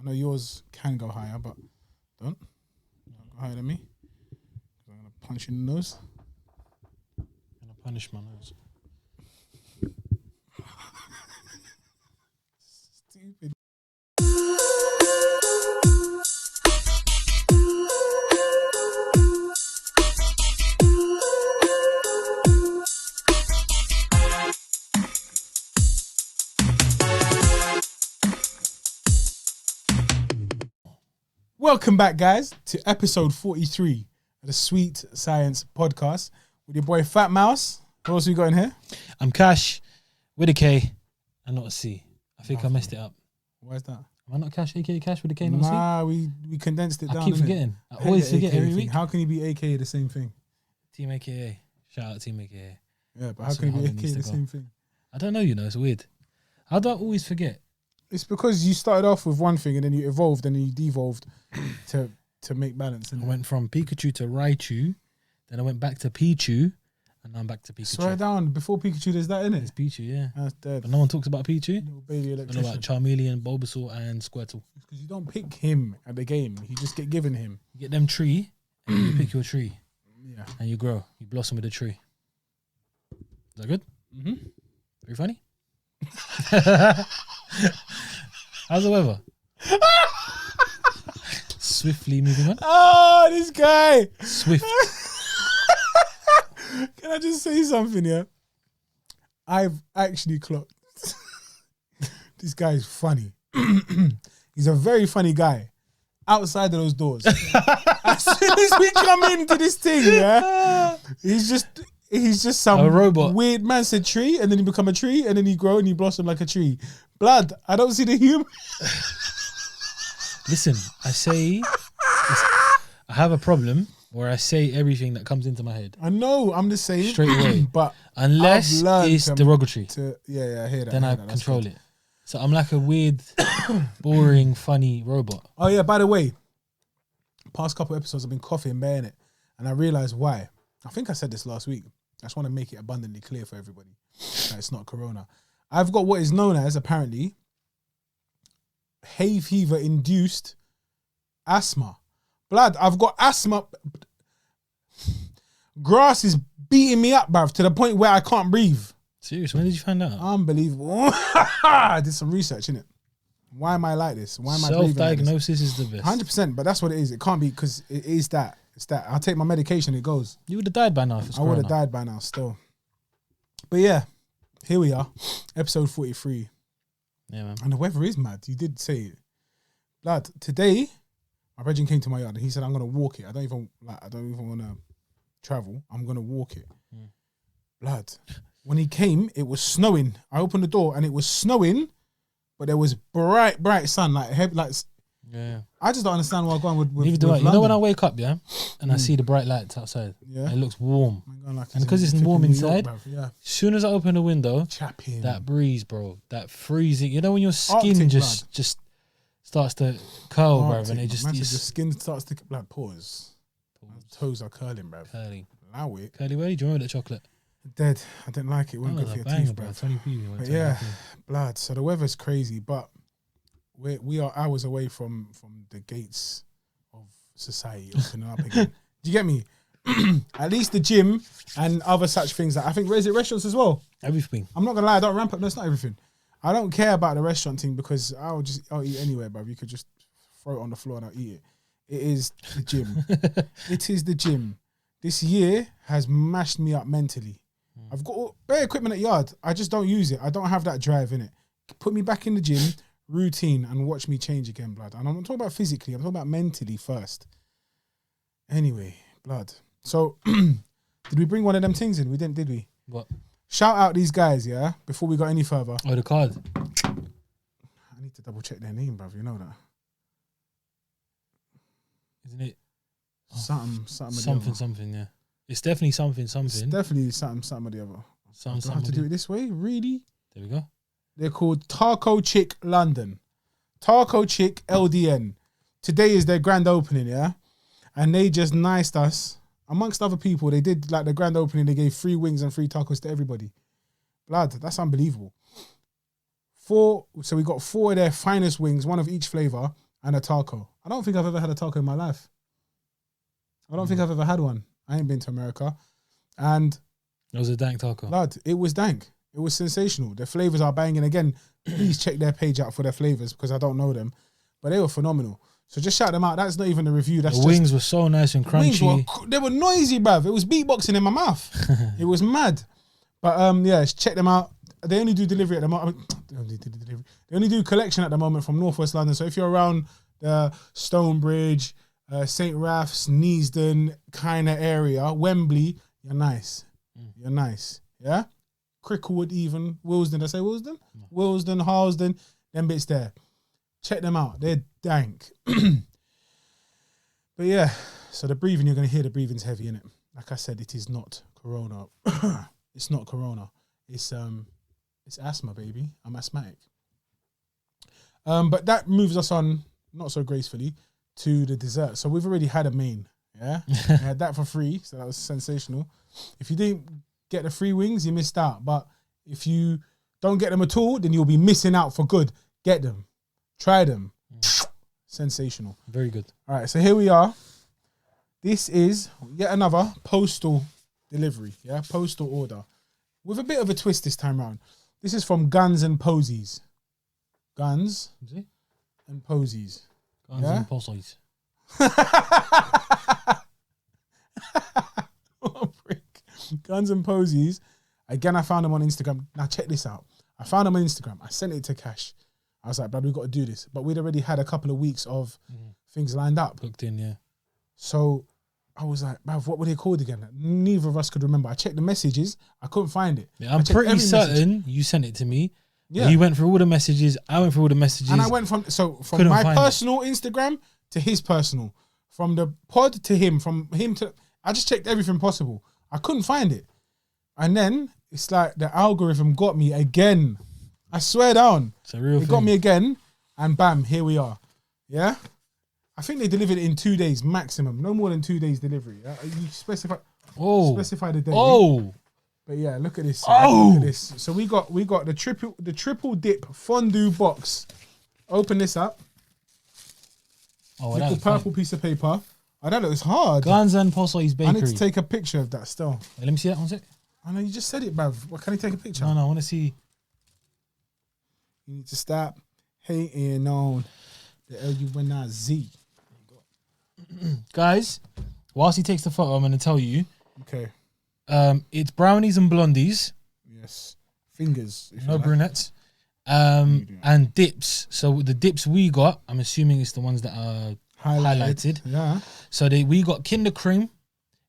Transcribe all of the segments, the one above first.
I know yours can go higher, but don't go higher than me. I'm gonna punch you in the nose. I'm gonna punish my nose. Stupid. Welcome back, guys, to episode 43 of the Sweet Science Podcast with your boy Fat Mouse. What else we got in here? I'm Cash with a K and not a C. I think I messed it up. Why is that? Am I not Cash, aka Cash with a K, not a C? Nah, we condensed it down. I keep forgetting. I always forget every week. How can you be AKA the same thing? Team AKA. Shout out Team AKA. Yeah, but how can you be AKA the same thing? I don't know, it's weird. How do I always forget? It's because you started off with one thing and then you evolved and then you devolved to make balance. I went from Pikachu to Raichu, then I went back to Pichu, and now I'm back to Pikachu. Slow it down. Before Pikachu, there's that in it. It's Pichu, yeah. That's dead. But no one talks about Pichu. Little baby I know electrician. about Charmeleon, Bulbasaur, and Squirtle. It's because you don't pick him at the game. You just get given him. You get them tree, and you pick your tree. Yeah. And you grow. You blossom with a tree. Is that good? Mm-hmm. Very funny? How's the weather? Swiftly moving on. Oh, this guy. Swift. Can I just say something, yeah? I've actually clocked. This guy is funny. He's a very funny guy. Outside of those doors. As soon as we come into this thing, yeah, he's just some a robot. Weird man said tree, and then he become a tree, and then he grow and he blossom like a tree. Blood, I don't see the human. Listen, I have a problem where I say everything that comes into my head. I know, I'm just saying. Straight away. But unless it's derogatory. Yeah, I hear that. Then I control it. So I'm like a weird, boring, funny robot. Oh yeah, by the way, past couple episodes I've been coughing, bearing it. And I realised why. I think I said this last week. I just want to make it abundantly clear for everybody that it's not corona. I've got what is known as, apparently, hay fever induced asthma. Blood, I've got asthma. Grass is beating me up, bruv, to the point where I can't breathe. Serious? When did you find out? Unbelievable. I did some research, innit? Why am I like this? Why am I breathing like this? Self-diagnosis is the best. 100%, but that's what it is. It can't be, because it is that. It's that. I'll take my medication, it goes. You would have died by now if it's I would have died by now still. But yeah, here we are. Episode 43. Yeah, man. And the weather is mad. You did say it. Lad, today, my brethren came to my yard and he said, I'm going to walk it. I don't even want to travel. I'm going to walk it. Blood. When he came, it was snowing. I opened the door and it was snowing, but there was bright sun, like heavy, like. Yeah. I just don't understand why I'm going with Neither do I. You know when I wake up, yeah, and I see the bright lights outside, yeah, it looks warm, like and because it's warm inside, yeah. as soon as I open the window, Chapping. that breeze, bro, that freezing. You know when your skin Arctic just starts to curl, bro, and it just the skin starts to like pause. My toes are curling, bro. Curly. Allow it. Curly, where do you remember that chocolate? Dead. I didn't like it. It wasn't good for your teeth, bro. 20p. But yeah, blood. So the weather's crazy, but we are hours away from the gates of society opening up again. Do you get me? At least the gym and other such things. That I think restaurants as well. Everything. I'm not gonna lie. I don't ramp up. No, it's not everything. I don't care about the restaurant thing because I'll eat anywhere, bro. You could just throw it on the floor and I'll eat it. It is the gym. It is the gym. This year has mashed me up mentally. I've got bare equipment at yard. I just don't use it. I don't have that drive in it. Put me back in the gym, routine, and watch me change again, blood. And I'm not talking about physically. I'm talking about mentally first. Anyway, blood. So, did we bring one of them things in? We didn't, did we? What? Shout out these guys, yeah, before we go any further. Oh, the card. I need to double check their name, bruv. You know that. Isn't it? Something, yeah. It's definitely something. It's definitely something or the other. Do I have to do it this way? Really? There we go. They're called Taco Chick London. Taco Chick LDN. Today is their grand opening, yeah? And they just niced us. Amongst other people, they did like the grand opening. They gave free wings and free tacos to everybody. Blood, that's unbelievable. So we got 4 of their finest wings, one of each flavor, and a taco. I don't think I've ever had a taco in my life. I don't think I've ever had one. I ain't been to America. And It was a dank taco. lad, it was dank. It was sensational. The flavors are banging. Again, please check their page out for their flavors because I don't know them. But they were phenomenal. So just shout them out. That's not even a review. That's The wings were so nice and crunchy. they were noisy, bruv. It was beatboxing in my mouth. It was mad. But yeah, check them out. They only do delivery at the moment. They only do collection at the moment from Northwest London. So if you're around the Stonebridge, St. Raths, Neasden kind of area, Wembley, you're nice. You're nice. Yeah? Cricklewood even. Willesden. Did I say Willesden? No. Willesden, Harlesden, them bits there. Check them out. They're dank. But yeah, so the breathing, you're going to hear the breathing's heavy, innit? Like I said, it is not corona. It's not corona. It's asthma, baby. I'm asthmatic. But that moves us on, not so gracefully, to the dessert. So we've already had a main, yeah? We had that for free, so that was sensational. If you didn't get the free wings, you missed out. But if you don't get them at all, then you'll be missing out for good. Get them. Try them. Sensational. Very good. All right, so here we are. This is yet another postal delivery, yeah? Postal order. With a bit of a twist this time round. This is from Guns and Posies. Guns and Posies. Guns and Posies. What a prick. Guns and Posies. Again, I found them on Instagram. Now check this out. I found them on Instagram. I sent it to Cash. I was like, "Brad, we've got to do this." But we'd already had a couple of weeks of things lined up. Booked in, yeah. So I was like, "Bruv, what were they called again?" Neither of us could remember. I checked the messages. I couldn't find it. Yeah, I'm pretty certain you sent it to me. Yeah. He went through all the messages. I went through all the messages. And I went from my personal Instagram to his personal. From the pod to him. From him to... I just checked everything possible. I couldn't find it. And then it's like the algorithm got me again. I swear down. It's a real thing. It got me again. And bam, here we are. Yeah? I think they delivered it in 2 days maximum. No more than 2 days delivery. You specify the day. Oh. But yeah, look at this. Oh. Look at this. So we got the triple dip fondue box. Open this up. Oh, little purple piece of paper. Oh, that looks hard. Guns and Posies Bakery. I need to take a picture of that still. Wait, let me see that one sec. I know you just said it, bruv. What, can you take a picture? No, I want to see. You need to stop hating on the L-U-N-I-Z. Guys, whilst he takes the photo, I'm going to tell you. Okay. It's brownies and blondies. Yes. Fingers. No brunettes. And dips. So the dips we got, I'm assuming it's the ones that are highlighted. Yeah. So we got Kinder Cream,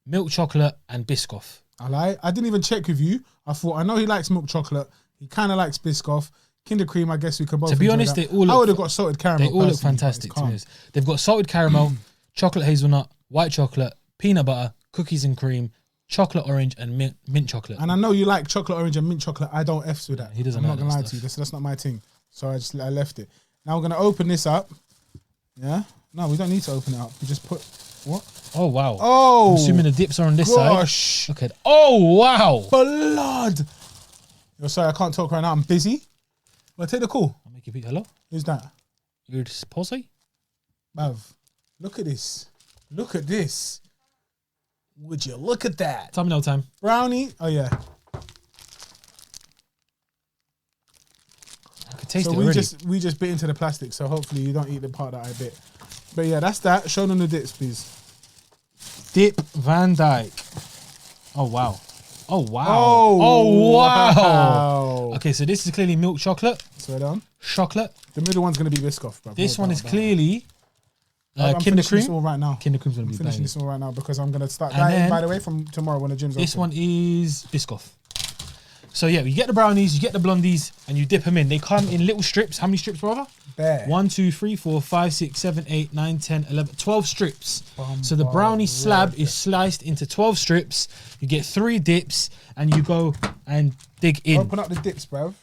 milk chocolate, and Biscoff. I didn't even check with you. I thought, I know he likes milk chocolate. He kind of likes Biscoff. Kinder Cream, I guess we could both. To be honest, that. they all look. I would have got salted caramel. They all look fantastic to me. They've got salted caramel, chocolate hazelnut, white chocolate, peanut butter, cookies and cream, chocolate orange, and mint chocolate. And I know you like chocolate orange and mint chocolate. I don't F's with that. He doesn't. I'm not gonna lie to you. That's not my thing. So I left it. Now we're gonna open this up. Yeah. No, we don't need to open it up. We just put what? Oh wow. Oh. I'm assuming the dips are on this side. Okay. Oh wow. Blood. Yo, sorry, I can't talk right now. I'm busy. Well, take the call. I'll make you beat. Hello. Who's that? You're Posey? Bruv, look at this. Look at this. Would you look at that? Thumbnail time. Brownie. Oh yeah. I could taste so it already. we just bit into the plastic, so hopefully you don't eat the part that I bit. But yeah, that's that. Show them the dips, please. Dip Van Dyke. Oh wow. Oh wow. Oh wow. Okay, so this is clearly milk chocolate. Slow down. Chocolate. The middle one's gonna be Biscoff, bro. This one is clearly I'm Kinder Cream. This all right now. Kinder Cream's gonna be finishing this all right now because I'm gonna start and dieting. then, by the way, from tomorrow when the gym's this open. one is Biscoff. So yeah, you get the brownies, you get the blondies, and you dip them in. They come in little strips. How many strips, brother? Bear. 1, 2, 3, 4, 5, 6, 7, 8, 9, 10, 11, 12 strips. So the brownie slab is sliced into 12 strips. You get 3 dips, and you go and dig in. Open up the dips, bruv.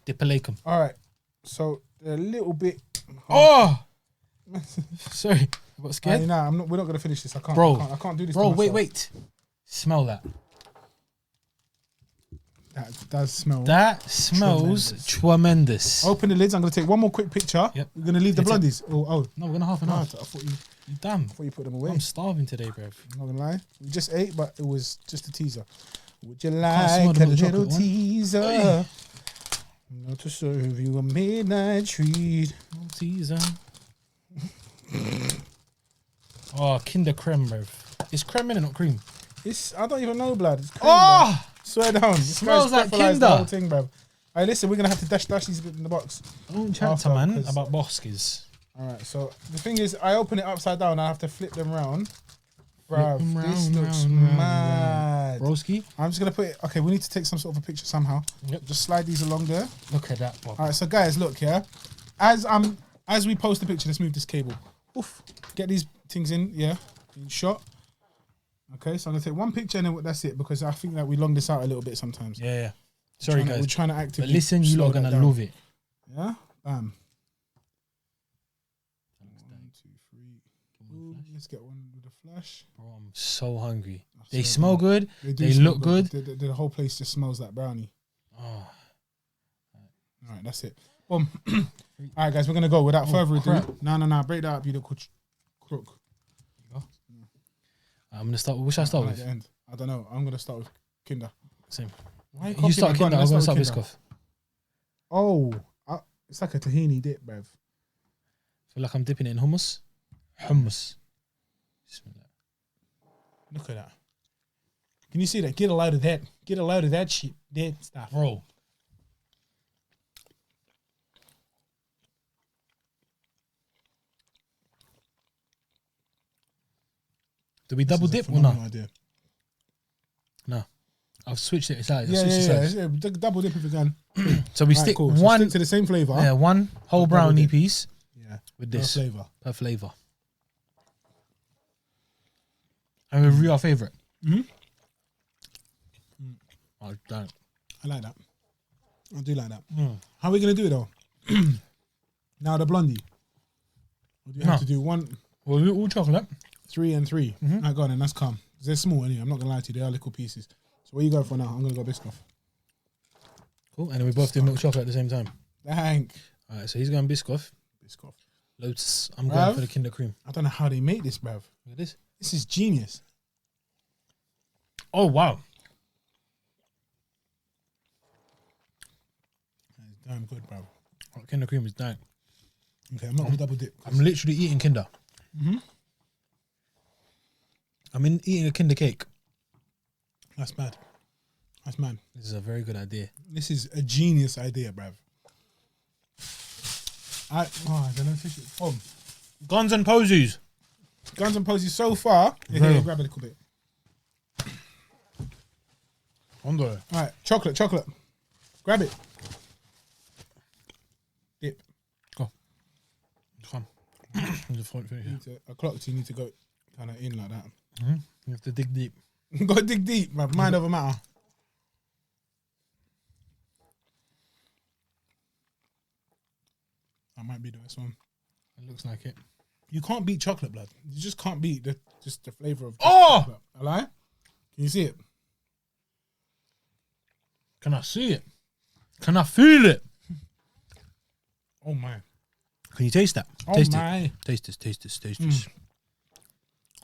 Dip a lake 'em. All right. So a little bit. Oh, sorry, I got scared. Nah, we're not gonna finish this. I can't. I can't do this. Bro, to myself. wait. Smell that. That does smell. That smells tremendous. Open the lids. I'm going to take one more quick picture. Yep. We're going to leave the blondies. Oh. No, we're going to half and half. I thought you Damn. put them away. I'm starving today, bruv. I'm not going to lie. We just ate, but it was just a teaser. Would you smell like the a milk little chocolate one. teaser? Oi. Not to serve you a midnight treat. Teaser. Oh, Kinder Creme, bruv. It's creme in it, not cream. I don't even know, blood. It's cream, Oh! bruv. Swear down. This Smells guy's like crystallized the Kinder. whole thing, bruv. Hey, listen, we're going to have to dash these in the box. Don't chat After, to man because- about Boskis. Alright, so the thing is, I open it upside down. I have to flip them round. Bruv, them this round, looks round, mad. Broski. I'm just going to put it... Okay, we need to take some sort of a picture somehow. Yep. Just slide these along there. Look at that, Bob. Alright, so guys, look, yeah. As we post the picture, let's move this cable. Oof. Get these things in, yeah. In shot. Okay, so I'm going to take one picture and then that's it, because I think that we long this out a little bit sometimes. Yeah. Sorry, We're guys. trying to actively But listen, you slow lot are that going to down. love it. Yeah? Bam. 1, 2, 3. Ooh, let's get one with a flash. Bro, I'm so hungry. Oh, They so smell good. do They smell look good. The whole place just smells like brownie. Oh. All right, that's it. Boom. All right, guys, we're going to go without further ado. crap. No. Break that up, you little crook. I'm going to start. What should I start At with? the end. I don't know. I'm going to start with Kinder. Same. Why You start copying Kinder. my I'm going to brother? start Let's Biscoff. Oh, it's like a tahini dip, bruv. Feel like I'm dipping it in hummus. Hummus. Bismillah. Look at that. Can you see that? Get a load of that. Get a load of that shit. That stuff. Bro. Do we double dip or no? Idea. No. I've switched it. It's out. Yeah. Double dip if you can. So we Right, stick cool. So one. stick to the same flavor. Yeah, one whole Double brownie dip. piece Yeah. with Per this flavor. per flavor. And we review our favorite. Mhm. Oh, don't. I like that. I do like that. Mm. How are we gonna do it though? Now the blondie. Or do you have No. to do 1, Well, we all chocolate. 3, and 3? Mhm. Right, go on then. That's calm. They're small anyway. I'm not gonna lie to you. They are little pieces. So what you going for now? I'm gonna go Biscoff. Cool. And then we both do milk chocolate at the same time. Dang. All right, so he's going Biscoff. Biscoff. Lotus. I'm Bruv. going for the Kinder Cream. I don't know how they make this, bruv. Look at this. This is genius. Oh, wow. It's damn good, bruv. Oh, Kinder Cream is dank. Okay, I'm not gonna double dip. I'm literally eating Kinder. Mhm. I'm eating a Kinder cake. That's mad. That's mad. This is a very good idea. This is a genius idea, bruv. I don't know tissue. Oh, Guns and posies. Guns and Posies so far. Yeah, Very. grab a little bit. Hondo. All right, chocolate. Grab it. Dip. Come. Finish You here. need to, a clock. You need to go kind of in like that. You have to dig deep. Go dig deep, bruv. Mind over matter. That might be the best one. It looks like it. You can't beat chocolate, blood. You just can't beat the flavor of Oh! chocolate. A lie? Can you see it? Can I see it? Can I feel it? Oh my. Can you taste that? Oh Taste my. it. Taste this.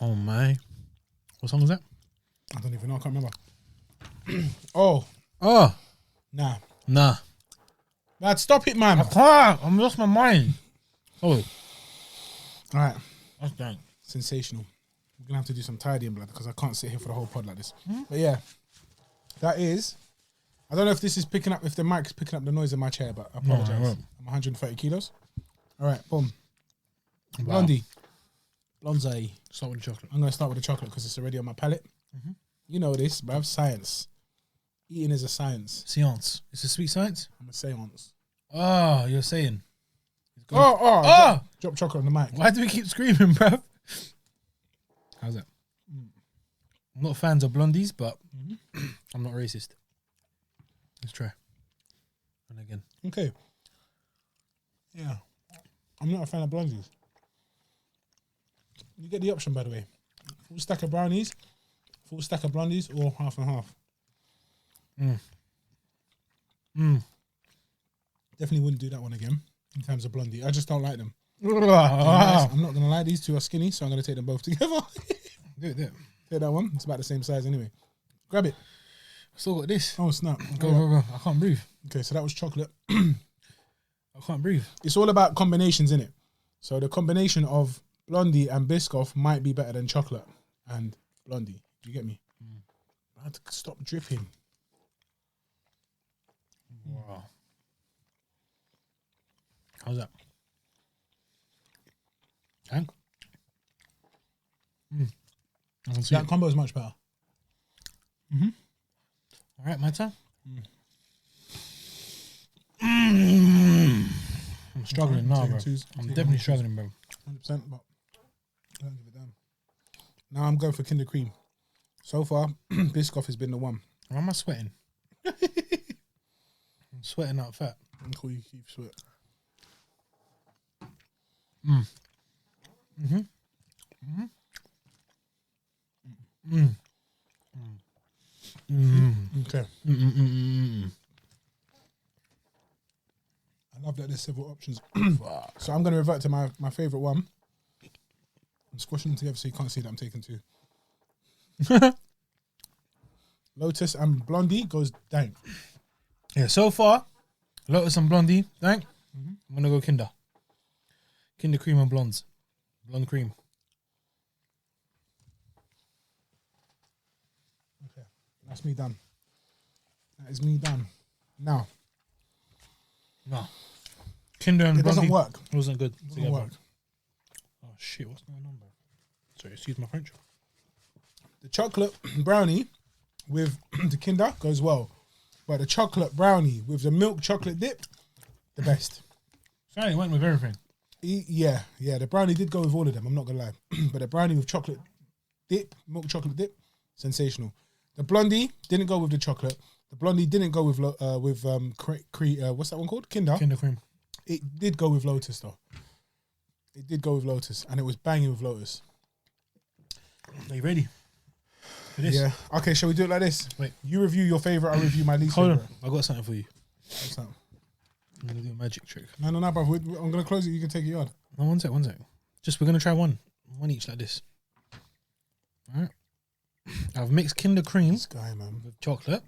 Oh my. What song is that? I don't even know. I can't remember. Oh, Oh. nah. Nah. Lad, stop it, man. I can't. I'm lost my mind. Oh, All right. that's dank. Sensational. We're going to have to do some tidying, blood, because I can't sit here for the whole pod like this. But yeah, that is... I don't know if this is picking up, if the mic's picking up the noise in my chair, but I apologize. it won't. I'm 130 kilos. All right, boom. Wow. Blondie. Blonde. Start with the chocolate. I'm going to start with the chocolate because it's already on my palate. You know this, bruv. Science. Eating is a science. Science. It's a sweet science? I'm a seance. Oh, you're saying. Oh! Drop chocolate on the mic. Why do we keep screaming, bruv? How's that? I'm not fans of blondies, but I'm not racist. Let's try. And again. Okay. Yeah. I'm not a fan of blondies. You get the option, by the way. Full stack of brownies, full stack of blondies, or half and half. Definitely wouldn't do that one again in terms of blondie. I just don't like them. I'm not gonna lie, these two are skinny, so I'm gonna take them both together. Do it. Take that one. It's about the same size anyway. Grab it. Still got this. Oh snap! Go. I can't breathe. Okay, so that was chocolate. I can't breathe. It's all about combinations, innit? So the combination of blondie and Biscoff might be better than chocolate and blondie. Do you get me? I had to stop dripping. Wow. How's that? Hank? That combo is much better. All right, my turn. I'm struggling now, bro. I'm definitely struggling, bro. 100%, but I don't give a damn. Now I'm going for Kinder Cream. So far, Biscoff has been the one. Why am I sweating? I'm sweating out fat. Until you keep sweat. Okay. I love that there's several options. So I'm going to revert to my favourite one. I'm squashing them together so you can't see that I'm taking two. Lotus and Blondie goes dank. Yeah, so far, Lotus and Blondie, dank. I'm going to go Kinder. Kinder Cream and Blondes. Blonde cream. Okay, that's me done. That is me done. Now. No. Kinder and It Blondie. doesn't work. It wasn't good. It doesn't work. Oh, shit. What's going on, bro? Sorry, excuse my French. The chocolate brownie with the Kinder goes well. But the chocolate brownie with the milk chocolate dip, the best. Sorry, it went with everything. Yeah. The brownie did go with all of them. I'm not going to lie. But the brownie with chocolate dip, milk chocolate dip, sensational. The Blondie didn't go with the chocolate. The Blondie didn't go with what's that one called? Kinder. Kinder Cream. It did go with Lotus though. It did go with Lotus, and it was banging with Lotus. Are you ready for this? Yeah. Okay, shall we do it like this? Wait. You review your favorite. I review my least Hold favorite. on. I got something for you. What's that? I'm going to do a magic trick. No, bro. I'm gonna close it. You can take it yard. No, one sec. Just, we're going to try one each like this. All right. I've mixed Kinder Cream This guy, man. with chocolate.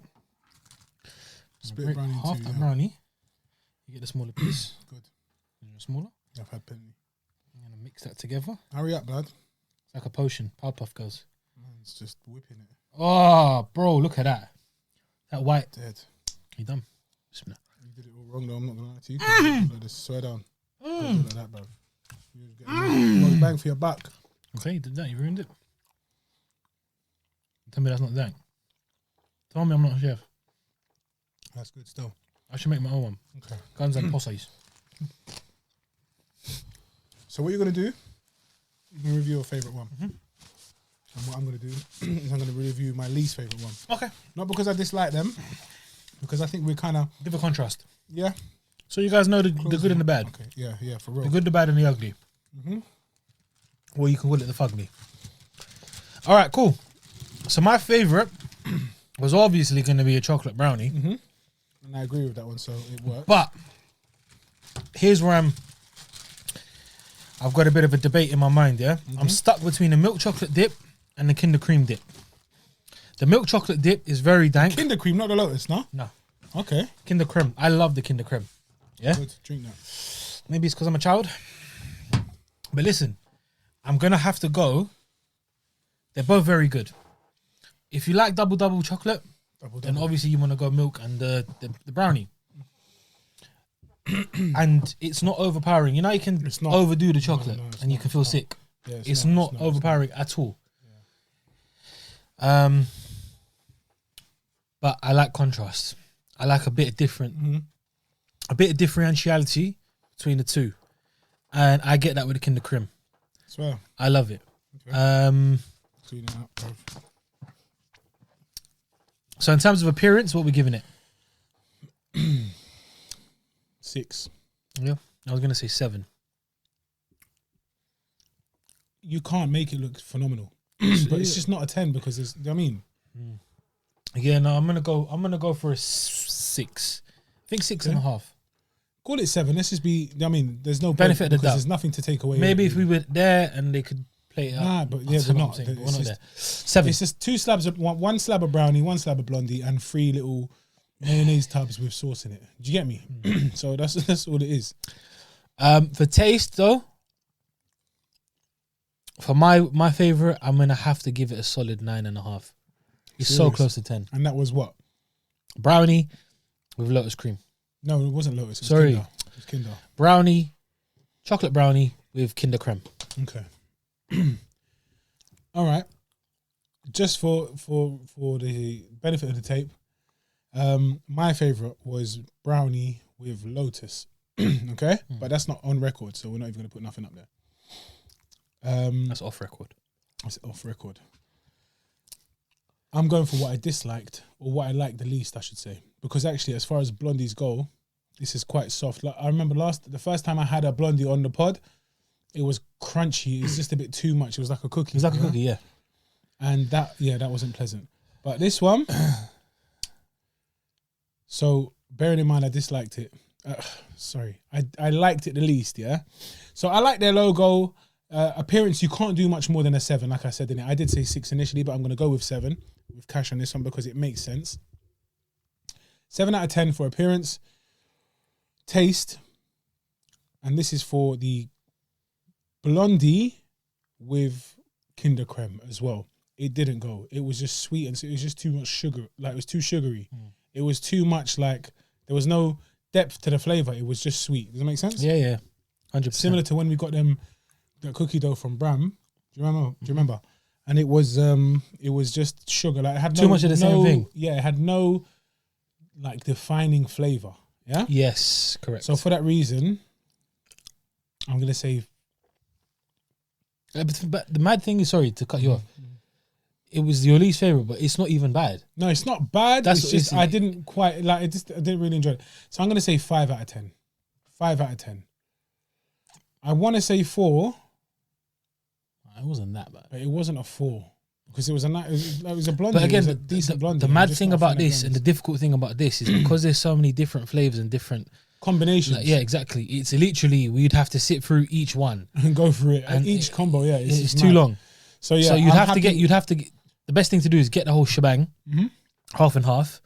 Split brownie in half two, that yeah. brownie. You get the smaller piece. Good. Smaller. Yeah, I've had plenty. I'm going to mix that together. Hurry up, blood. It's like a potion. Powerpuff Girls. It's just whipping it. Oh, bro, look at that. That white. Dead. You done? Bismillah. You did it all wrong though. I'm not gonna lie to you. Like this, swear down. Don't do it like that, bro. You just get bang for your buck. Okay, you did that. You ruined it. Tell me that's not dank. Tell me I'm not a chef. That's good still. I should make my own one. Okay. Guns and posses. So what you're gonna do? You can review your favorite one. And what I'm gonna do is I'm gonna review my least favorite one. Okay. Not because I dislike them, because I think we're kind of Give a contrast. yeah. So you guys know the good and the bad. Okay. Yeah, for real. The good, the bad, and the ugly. Or you can call it the fugly. All right, cool. So my favorite was obviously going to be a chocolate brownie. And I agree with that one, so it works. But here's where I've got a bit of a debate in my mind, yeah? I'm stuck between the milk chocolate dip and the Kinder Cream dip. The milk chocolate dip is very dank. Kinder Cream, not the Lotus, no? No. Okay. Kinder Creme. I love the Kinder Creme. Yeah? Good. Drink that. Maybe it's because I'm a child. But listen, I'm going to have to go. They're both very good. If you like double chocolate, then obviously you want to go milk and the brownie. And it's not overpowering. You know, you can It's not. overdo the chocolate No, it's and you not, can feel it's not. sick. Yeah, It's not overpowering at all. But I like contrast. I like a bit of a bit of differentiality between the two. And I get that with the Kinder Creme. Swear. I love it. Okay. Clean it up, bro. So in terms of appearance, what are we giving it? 6. Yeah, I was going to say 7. You can't make it look phenomenal, but it's just not a 10 because there's. I mean, Yeah, no, I'm gonna go for a 6. think 6.5. Call it 7. Let's just be. I mean, there's no Benefit of the because doubt. there's nothing to take away. Maybe if we were there and they could play it up. Nah, but yeah, they're not. We're It's not just, there. 7. it's just 2 slabs of one slab of brownie, 1 slab of blondie, and 3 little mayonnaise tubs with sauce in it. Do you get me? So that's all it is. For taste though, for my favorite, I'm gonna have to give it a solid 9.5. It's so Serious? close to 10. And that was what? Brownie with lotus cream. No, it wasn't Lotus. It was Sorry. Kinder. It was Kinder. Brownie, chocolate brownie with Kinder Creme. Okay. All right. Just for the benefit of the tape, my favorite was brownie with Lotus. Okay, but that's not on record, so we're not even gonna put nothing up there. That's off record. That's off record. I'm going for what I disliked, or what I liked the least, I should say, because actually, as far as blondies go, this is quite soft. Like I remember the first time I had a blondie on the pod, it was crunchy. It was just a bit too much. It was like a cookie. It's like a cookie, yeah. And that wasn't pleasant. But this one, so bearing in mind I disliked it. Sorry, I liked it the least, yeah. So I like their logo. Appearance, you can't do much more than a 7, like I said in it. I did say 6 initially, but I'm going to go with 7 with cash on this one because it makes sense. 7 out of 10 for appearance. Taste, and this is for the blondie with Kinder Creme as well. It didn't go. It was just sweet, and so it was just too much sugar. Like, it was too sugary. It was too much, like, there was no depth to the flavor. It was just sweet. Does that make sense? Yeah. 100%. Similar to when we got the cookie dough from Bram. Do you remember? And it was just sugar. Like, it had Too much of the same thing. Yeah, it had no like defining flavor. Yeah. Yes, correct. So for that reason, I'm gonna say. But the mad thing is, sorry to cut you off. It was your least favorite, but it's not even bad. No, it's not bad. That's it's just I didn't quite like it. I didn't really enjoy it. So I'm gonna say 5 out of 10. 5 out of 10. I want to say 4. It wasn't that bad. But it wasn't a 4 because it was a blondie. But again, it was a decent blondie. the I'm mad just thing not a about fan of this and the blondies. difficult thing about this is because there's so many different flavors and different combinations. yeah, exactly. It's literally we'd have to sit through each one and go through it. and each combo, yeah, it's too long. So yeah, so you'd have to get. The best thing to do is get the whole shebang, half and half.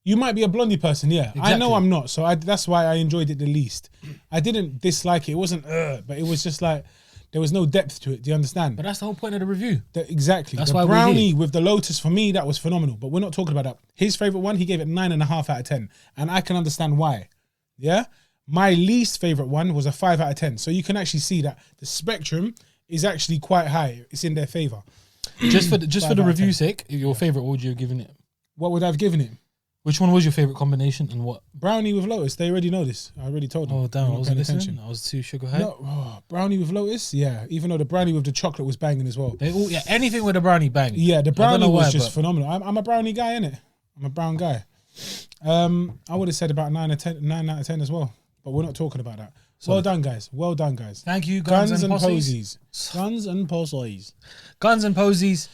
You might be a blondie person, yeah. I know Exactly. I'm not, so that's why I enjoyed it the least. I didn't dislike it. It wasn't, but it was just like there was no depth to it. Do you understand? But that's the whole point of the review. Exactly. That's the why we're brownie here. with the Lotus for me, that was phenomenal. But we're not talking about that. His favorite one, he gave it 9.5 out of 10, and I can understand why. Yeah. My least favorite one was a 5 out of 10. So you can actually see that the spectrum is actually quite high. It's in their favor. Just for the 5 out of review's 10. sake, your favorite, what would you have given it? What would I have given it? Which one was your favorite combination and what? Brownie with Lotus. They already know this. I already told them. Oh damn, They're I not wasn't paying listening. attention. I was too sugar high. No, brownie with Lotus. Yeah, even though the brownie with the chocolate was banging as well. They all, anything with a brownie bang. Yeah, the I don't brownie know was why, just but- phenomenal. I'm a brownie guy, innit? I'm a brown guy. I would have said about 9 out of 10 as well, but we're not talking about that. Well done, guys. Well done, guys. Thank you, Guns and Posies. posies. Guns and posies. Guns and Posies.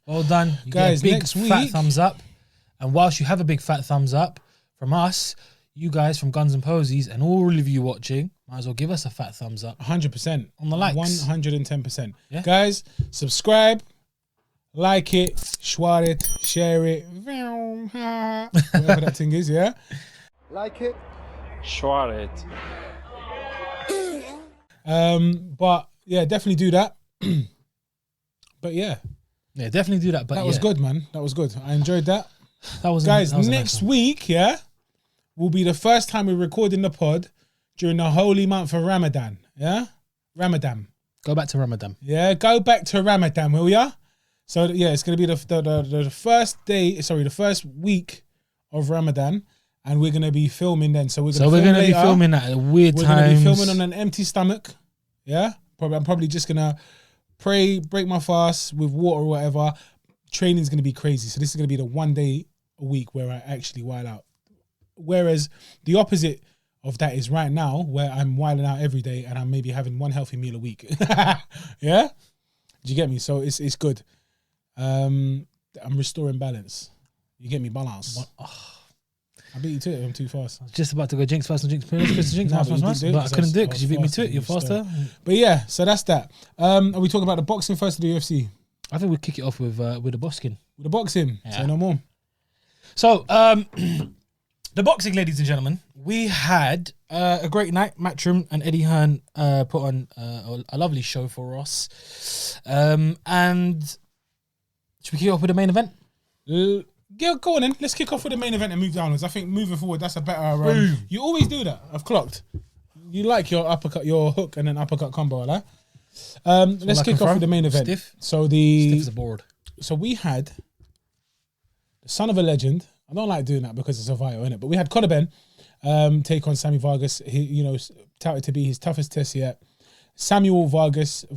Well done. You Guys, get a big next fat week- thumbs up. And whilst you have a big fat thumbs up from us, you guys from Guns and Posies and all of you watching, might as well give us a fat thumbs up. 100%. On the likes. 110%. Yeah. Guys, subscribe, like it, share it, share it, whatever that thing is, yeah? Like it? Share it. But yeah, definitely do that. But yeah, Yeah, definitely do that. But that was good, man. That was good. I enjoyed that. That was Guys, that was a next nice one. week, yeah, will be the first time we're recording the pod during the holy month of Ramadan. Yeah? Ramadan. Go back to Ramadan. Yeah, go back to Ramadan, will ya? So yeah, it's gonna be the first day, sorry, the first week of Ramadan, and we're gonna be filming then. So we're gonna be later. filming at weird We're times. gonna be filming on an empty stomach. Yeah, I'm probably just gonna pray, break my fast with water or whatever. Training's gonna be crazy. So this is gonna be the one day a week where I actually wild out. Whereas the opposite of that is right now, where I'm wilding out every day and I'm maybe having one healthy meal a week. Yeah, do you get me? So it's good. I'm restoring balance. You get me? Balance. I beat you to it. I'm too fast. I was just about to go jinx, personal jinx, personal jinx, No, mass, but you mass, did do it but I 'cause couldn't do it I because was you beat me faster to it. than You're you still. faster. But yeah, so that's that. Are we talking about the boxing first or the UFC? I think we'll kick it off with the Boskin. With the boxing. Yeah. Say no more. So, the boxing, ladies and gentlemen, we had a great night. Matchroom and Eddie Hearn put on a lovely show for us. And should we kick off with the main event? Yeah, go on then. Let's kick off with the main event and move downwards. I think moving forward, that's a better. You always do that. I've clocked. You like your uppercut, your hook, and then uppercut combo, right? Let's kick off with the main event. Stiff. So Stiff as a board. So we had the son of a legend. I don't like doing that because it's a vital, innit? But we had Conor Benn take on Samuel Vargas. He, touted to be his toughest test yet. Samuel Vargas, who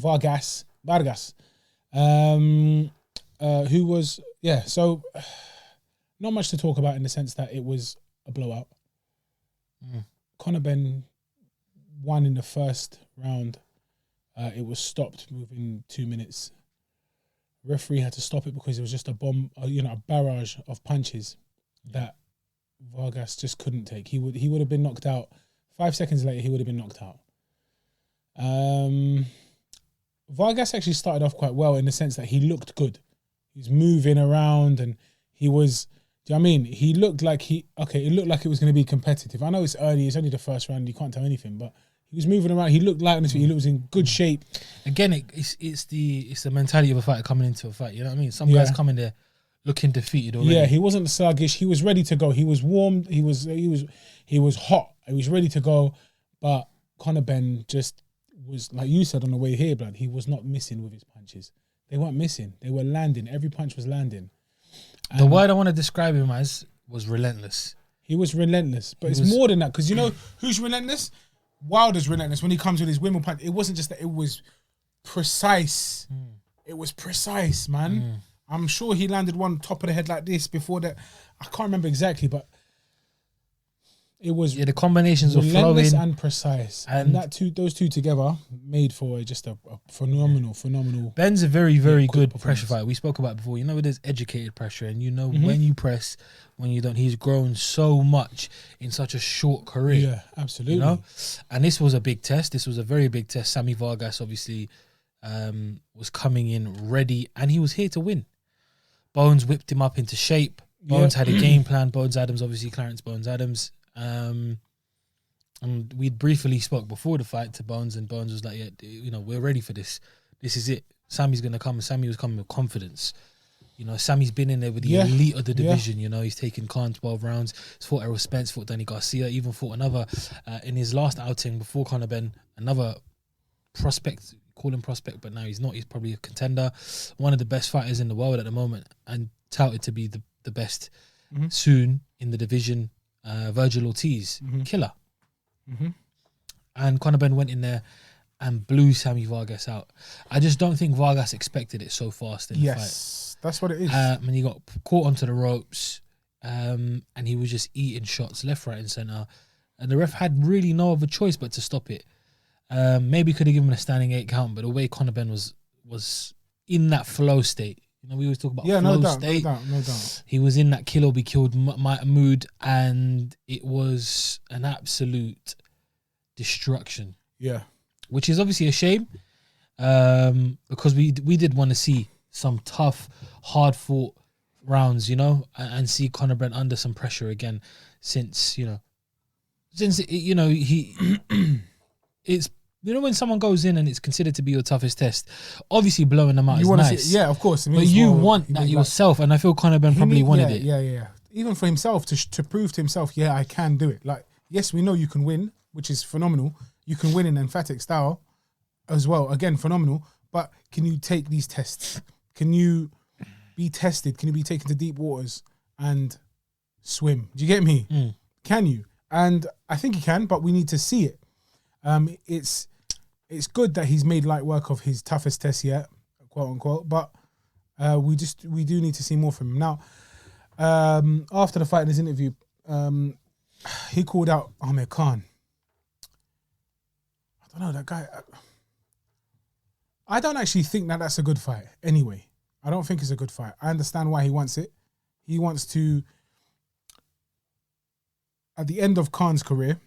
was So not much to talk about in the sense that it was a blowout. Conor Benn won in the first round. It was stopped within 2 minutes. Referee had to stop it because it was just a bomb, a barrage of punches that Vargas just couldn't take. He would have been knocked out. 5 seconds later, he would have been knocked out. Vargas actually started off quite well in the sense that he looked good. He was moving around and he was, do you know what I mean? He looked like it looked like it was going to be competitive. I know it's early, it's only the first round, you can't tell anything, but he was moving around. He looked light on his feet. He was in good shape. Again, it's the mentality of a fighter coming into a fight. You know what I mean? Some guys come in there looking defeated already. Yeah, he wasn't sluggish. He was ready to go. He was warmed. He was hot. He was ready to go. But Conor Benn just was, like you said on the way here, blood. He was not missing with his punches. They weren't missing. They were landing. Every punch was landing. And the word I want to describe him as was relentless. He was relentless, but it's more than that because you know who's relentless? Wilder's relentless when he comes with his windmill punch. It wasn't just that; it was precise. It was precise, man. I'm sure he landed one top of the head like this before that. I can't remember exactly, but it was the combinations were relentless flowing and precise, and those two together made for just a phenomenal. Ben's a very, very good pressure fighter. We spoke about it before. You know, there's educated pressure, and you know when you press, when you don't. He's grown so much in such a short career. Yeah, absolutely. You know, and this was a big test. This was a very big test. Sammy Vargas obviously was coming in ready, and he was here to win. Bones whipped him up into shape. Bones had a game plan. Bones Adams, obviously Clarence Bones Adams. And we briefly spoke before the fight to Bones, and Bones was like, "Yeah, we're ready for this. This is it. Sammy's gonna come." And Sammy was coming with confidence. Sammy's been in there with the elite of the division. He's taken Khan 12 rounds. He's fought Errol Spence, fought Danny Garcia, even fought another in his last outing before Conor Benn, another prospect. Call him prospect, but now he's not. He's probably a contender, one of the best fighters in the world at the moment, and touted to be the best soon in the division. Virgil Ortiz, killer. And Conor Benn went in there and blew Sammy Vargas out. I just don't think Vargas expected it so fast in the fight. Yes, that's what it is. And he got caught onto the ropes, and he was just eating shots left, right, and centre. And the ref had really no other choice but to stop it. Maybe could have given him a standing 8 count, but the way Conor Benn was in that flow state. We always talk about flow state. No doubt. He was in that kill or be killed mood, and it was an absolute destruction. Yeah, which is obviously a shame, because we did want to see some tough, hard fought rounds, and see Conor Benn under some pressure again. Since it's. When someone goes in and it's considered to be your toughest test, obviously blowing them out is nice. Yeah, of course. But you want that yourself, and I feel Conor Benn probably wanted it. Yeah. Even for himself, to prove to himself, I can do it. Like, yes, we know you can win, which is phenomenal. You can win in emphatic style as well. Again, phenomenal. But can you take these tests? Can you be tested? Can you be taken to deep waters and swim? Do you get me? Can you? And I think he can, but we need to see it. It's good that he's made light work of his toughest test yet, quote unquote, but we do need to see more from him. Now, after the fight in his interview, he called out Amir Khan. I don't know, that guy. I don't actually think that that's a good fight anyway. I don't think it's a good fight. I understand why he wants it. He wants to at the end of Khan's career,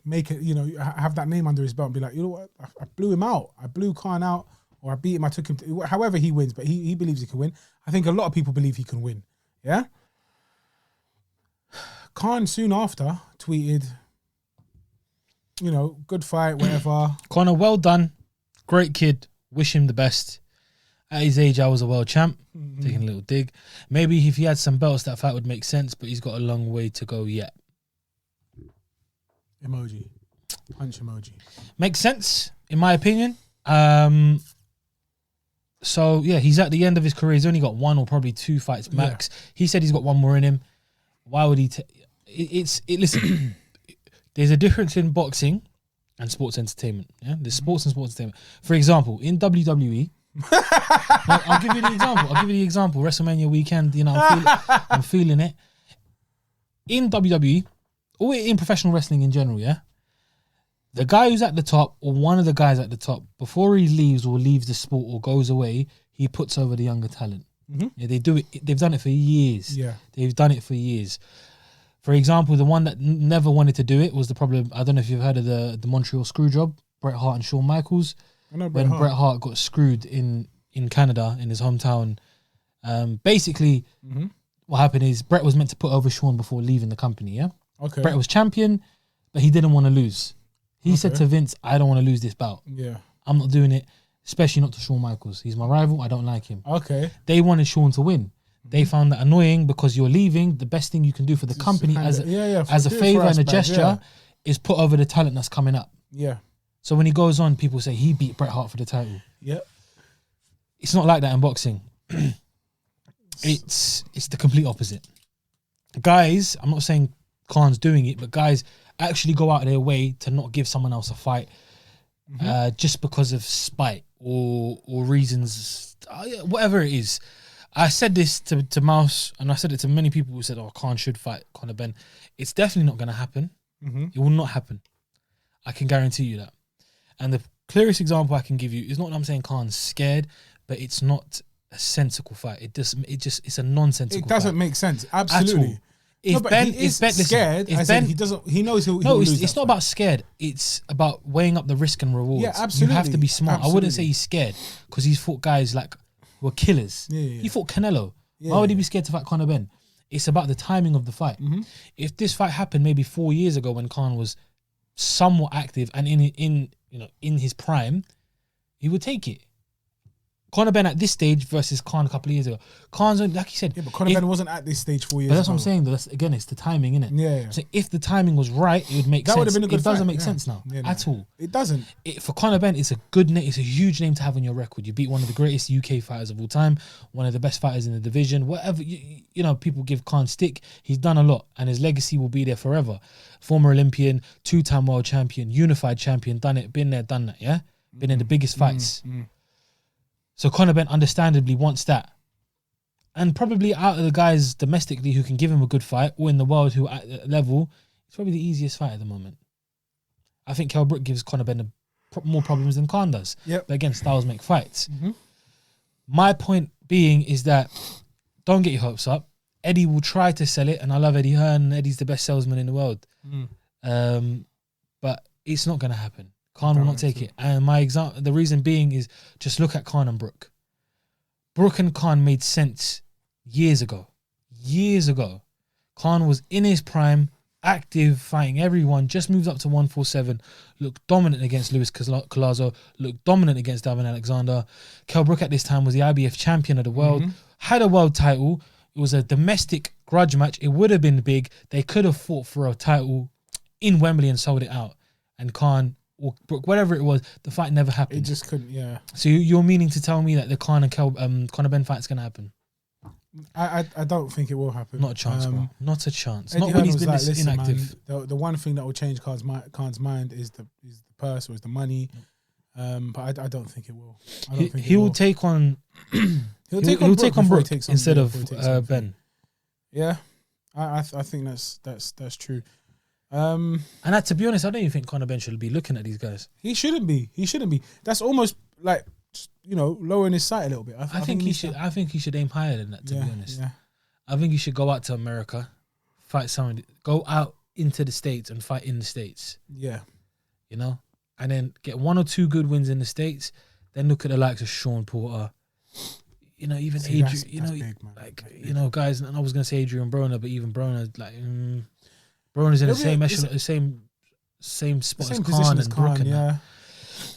make it, you know, have that name under his belt and be like, you know what, I blew him out. I blew Khan out, or I beat him, I took him to, however he wins, but he believes he can win. I think a lot of people believe he can win. Yeah? Khan soon after tweeted, you know, good fight, whatever. Conor, well done. Great kid. Wish him the best. At his age, I was a world champ. Taking a little dig. Maybe if he had some belts, that fight would make sense, but he's got a long way to go yet. Emoji. Punch emoji. Makes sense, in my opinion. So, yeah, he's at the end of his career. He's only got 1 or probably 2 fights max. Yeah. He said he's got 1 more in him. Why would he... Listen, there's a difference in boxing and sports entertainment. Yeah, there's sports and sports entertainment. For example, in WWE... I'll give you the example. WrestleMania weekend, you know, I'm feeling it. In WWE, or in professional wrestling in general, yeah, the guy who's at the top, or one of the guys at the top, before he leaves or leaves the sport or goes away, he puts over the younger talent. Yeah, they do it. They've done it for years. Yeah, they've done it for years. For example, the one that never wanted to do it was the problem. I don't know if you've heard of the Montreal screw job, Bret Hart and Shawn Michaels. When Bret Hart got screwed in Canada, in his hometown, basically what happened is Bret was meant to put over Shawn before leaving the company, yeah? Okay. Bret was champion, but he didn't want to lose. He said to Vince, I don't want to lose this bout. Yeah. I'm not doing it, especially not to Shawn Michaels. He's my rival, I don't like him. Okay. They wanted Shawn to win. They found that annoying because you're leaving. The best thing you can do for the company as a favour and a gesture is put over the talent that's coming up. Yeah. So when he goes on, people say he beat Bret Hart for the title. Yeah. It's not like that in boxing. It's the complete opposite. Guys, I'm not saying Khan's doing it, but guys actually go out of their way to not give someone else a fight just because of spite or reasons, whatever it is. I said this to Mouse, and I said it to many people who said, oh, Khan should fight Conor Benn. It's definitely not going to happen. It will not happen. I can guarantee you that. And the clearest example I can give you is not that I'm saying Khan's scared, but it's not a sensible fight. It's a nonsensical fight. It doesn't make sense. Absolutely. If Ben is scared, he knows he'll lose. It's not about scared. It's about weighing up the risk and rewards. Yeah, absolutely. You have to be smart. Absolutely. I wouldn't say he's scared because he's fought guys like who are killers. He fought Canelo. Why would he be scared to fight Conor Benn? It's about the timing of the fight. If this fight happened maybe 4 years ago when Khan was somewhat active and in his prime, he would take it. Conor Benn at this stage versus Khan a couple of years ago. Khan's only, like you said, but Conor Benn wasn't at this stage 4 years ago. But that's what I'm saying. Though. Again, it's the timing, innit? Yeah. So if the timing was right, it would make sense. That would have been a good fight. It doesn't make sense now at all. It doesn't. For Conor Benn, it's a good name. It's a huge name to have on your record. You beat one of the greatest UK fighters of all time, one of the best fighters in the division. Whatever you know, people give Khan stick. He's done a lot, and his legacy will be there forever. Former Olympian, 2-time world champion, unified champion, done it, been there, done that. Yeah, been in the biggest fights. So Conor Benn understandably wants that. And probably out of the guys domestically who can give him a good fight, or in the world who are at that level, it's probably the easiest fight at the moment. I think Kell Brook gives Conor Benn more problems than Khan does. Yep. But again, styles make fights. My point being is that don't get your hopes up. Eddie will try to sell it, and I love Eddie Hearn. Eddie's the best salesman in the world. But it's not going to happen. Khan will not take it. And the reason being is just look at Khan and Brook. Brook and Khan made sense years ago. Years ago. Khan was in his prime, active, fighting everyone, just moved up to 147, looked dominant against Luis Collazo, looked dominant against Davin Alexander. Kell Brook at this time was the IBF champion of the world, had a world title. It was a domestic grudge match. It would have been big. They could have fought for a title in Wembley and sold it out. And Khan... or Brook, whatever it was, the fight never happened. It just couldn't, yeah. So you're meaning to tell me that the Khan and Conor Benn fight's going to happen? I don't think it will happen. Not a chance, bro. Not a chance. Not when he's been this inactive. Man, the one thing that will change Khan's mind is the purse or is the money. But I don't think it will. He will take on... He'll take on Brook instead of Ben. Yeah, I think that's true. And to be honest, I don't even think Conor Benn should be looking at these guys. He shouldn't be. That's almost like, lowering his sight a little bit. I think he should. I think he should aim higher than that. To be honest, I think he should go out to America, fight someone. Go out into the States and fight in the States. Yeah. You know, and then get 1 or 2 good wins in the States. Then look at the likes of Sean Porter. You know, even Adrian. That's big, like you know, guys. And I was gonna say Adrian Broner, but even Broner, like Broner's in the same echelon, same spot as Khan and Brook. Yeah.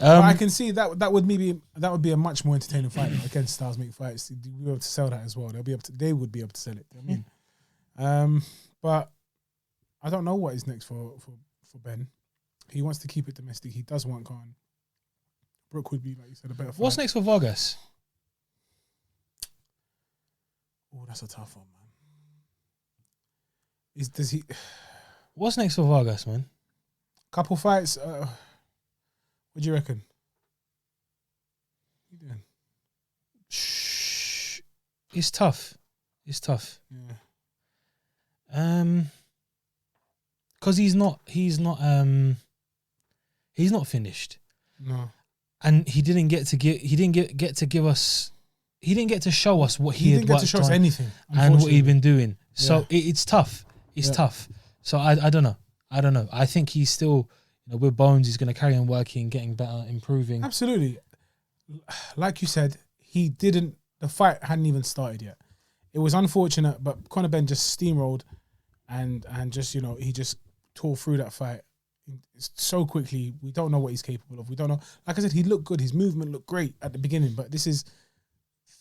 I can see that would be a much more entertaining fight against Styles Make Fights. We'll be able to sell that as well. They would be able to sell it. I mean, but I don't know what is next for Ben. He wants to keep it domestic. He does want Khan. Brook would be, like you said, a better fight. What's next for Vargas? Oh, that's a tough one, man. Does he? What's next for Vargas, man? Couple fights. What do you reckon? What are you doing? Shh. It's tough. Yeah. Because he's not finished. No. And he didn't get to show us what he had didn't get to show us anything and what he'd been doing. So it's tough. It's tough. So I don't know. I think he's still, you know, with Bones, he's going to carry on working, getting better, improving. Absolutely. Like you said, the fight hadn't even started yet. It was unfortunate, but Conor Benn just steamrolled and just, you know, he just tore through that fight so quickly. We don't know what he's capable of. We don't know. Like I said, he looked good. His movement looked great at the beginning, but this is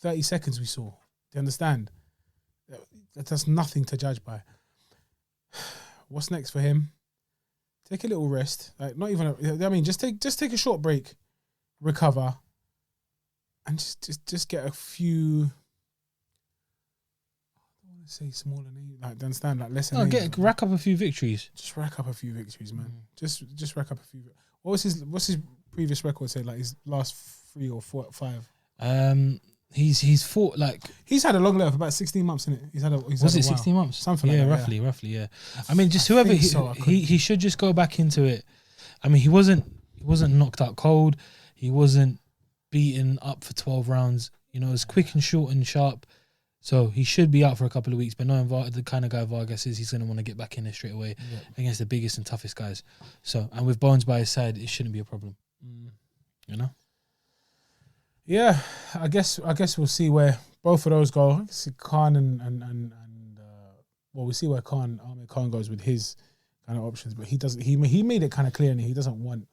30 seconds we saw. Do you understand? That's nothing to judge by. What's next for him? Take a little rest. Like not even. Just take a short break, recover, and just get a few. I don't want to say smaller names. Like understand, like lesser. Rack up a few victories. Just rack up a few victories, man. Just rack up a few. What's his previous record say? Like his last 3 or 4 or 5. He's fought like he's had a long life, about 16 months, isn't it? Was it 16 months? Something like that. Roughly, yeah. I mean, just whoever he should just go back into it. I mean, he wasn't knocked out cold. He wasn't beaten up for 12 rounds. You know, it was quick and short and sharp. So he should be out for a couple of weeks. But knowing the kind of guy Vargas is, he's going to want to get back in there straight away against the biggest and toughest guys. So, and with Bones by his side, it shouldn't be a problem. You know. Yeah, I guess we'll see where both of those go. See Khan and we'll see where Amir Khan goes with his kind of options. But he doesn't. He made it kind of clear, and he doesn't want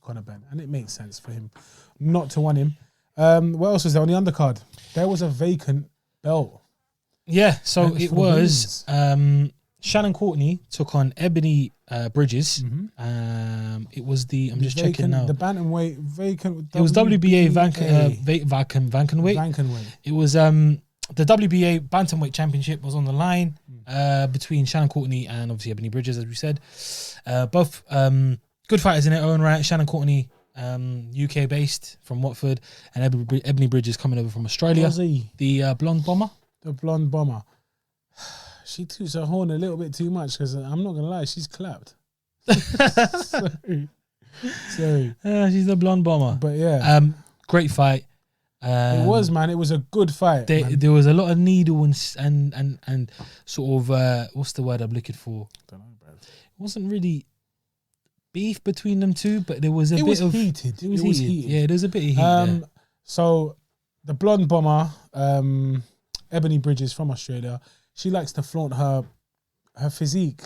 Conor Benn, and it makes sense for him not to want him. What else was there on the undercard? There was a vacant belt. Yeah, so it was Shannon Courtney took on Ebony Bridges. It was I'm just checking now. The bantamweight vacant. It was WBA Vankenweight. It was the WBA Bantamweight Championship was on the line between Shannon Courtney and obviously Ebony Bridges, as we said. Both good fighters in their own right. Shannon Courtney, UK based from Watford, and Ebony Bridges coming over from Australia. The blonde bomber. The blonde bomber. She toots her horn a little bit too much because I'm not gonna lie, she's clapped. Sorry. She's the blonde bomber. But yeah, great fight. It was, man. It was a good fight. There was a lot of needle and sort of what's the word I'm looking for? Don't know, bro. It wasn't really beef between them two, but there was a bit of heated. It was heated. Yeah, there's a bit of heat there. So the blonde bomber, Ebony Bridges from Australia, she likes to flaunt her physique.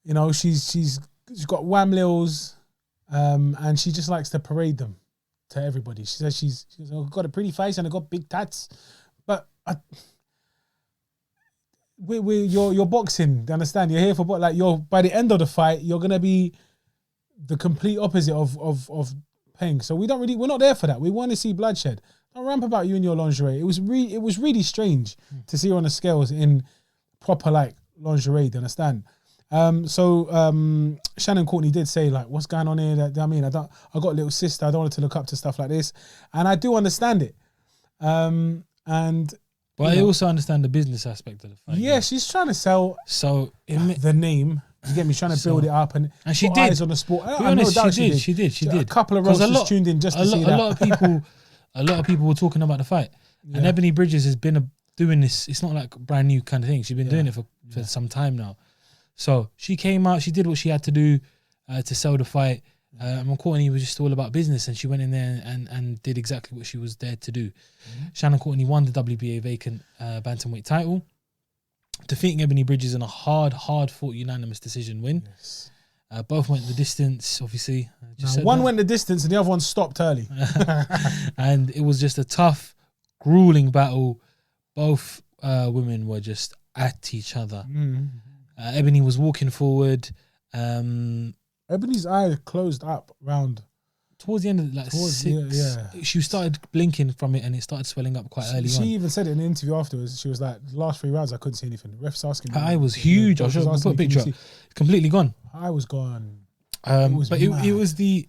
You know, she's got wham lils, and she just likes to parade them to everybody. She says she's got a pretty face and I got big tats, but you're boxing. Do you understand? You're here for like by the end of the fight, you're gonna be the complete opposite of paying. So we're not there for that. We want to see bloodshed. Don't ramp about you in your lingerie. It was really strange to see her on the scales in proper like lingerie. Do you understand? Shannon Courtney did say like, what's going on here? I mean, I got a little sister. I don't want her to look up to stuff like this, and I do understand it. But I also understand the business aspect of the fight. Yeah, she's trying to sell the name. You get me? Trying to build it up and she put did. eyes on the sport. She did. A couple of roasters tuned in just to see that. A lot of people were talking about the fight, and Ebony Bridges has been doing this. It's not like a brand new kind of thing. She's been doing it for some time now. So she came out, she did what she had to do to sell the fight. And Courtney was just all about business, and she went in there and did exactly what she was there to do. Shannon Courtney won the WBA vacant bantamweight title, defeating Ebony Bridges in a hard fought unanimous decision win. Yes. Both went the distance, obviously. One went the distance and the other one stopped early. And it was just a tough, grueling battle. Both women were just at each other. Ebony was walking forward. Ebony's eye closed up round towards the end of six. She started blinking from it, and it started swelling up quite early on. She even said it in the interview afterwards. She was like, the last 3 rounds I couldn't see anything. The ref's asking me. Her eye was huge. I'll put a picture up. Completely gone. Her eye was gone. It was the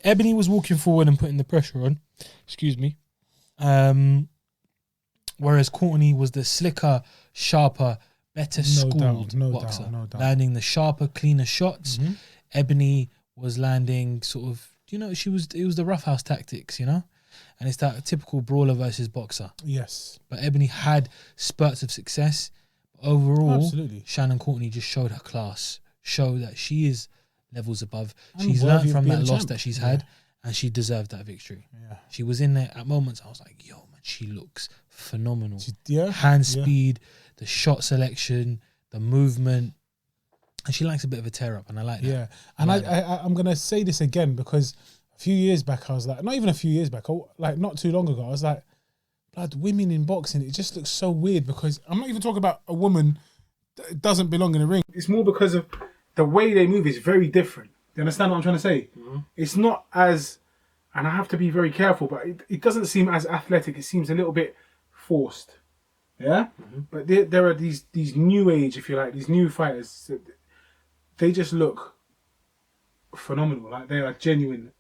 Ebony was walking forward and putting the pressure on. Excuse me. Whereas Courtney was the slicker, sharper, better schooled boxer, landing the sharper, cleaner shots. Ebony was landing sort of, it was the roughhouse tactics, and it's that typical brawler versus boxer. Yes. But Ebony had spurts of success. Overall, absolutely. Shannon Courtney just showed her class, showed that she is levels above. She's learned from that loss that she's had, and she deserved that victory. Yeah. She was in there at moments. I was like, yo, man, she looks phenomenal. Hand speed, the shot selection, the movement. And she likes a bit of a tear up, and I like that. Yeah, and I'm going to say this again because a few years back, I was like, not even a few years back, like not too long ago, I was like, blood, women in boxing, it just looks so weird because I'm not even talking about a woman that doesn't belong in the ring. It's more because of the way they move is very different. Do you understand what I'm trying to say? It's not as, and I have to be very careful, but it doesn't seem as athletic. It seems a little bit forced. Yeah? But there are these new age, if you like, these new fighters. They just look phenomenal. Like they are genuine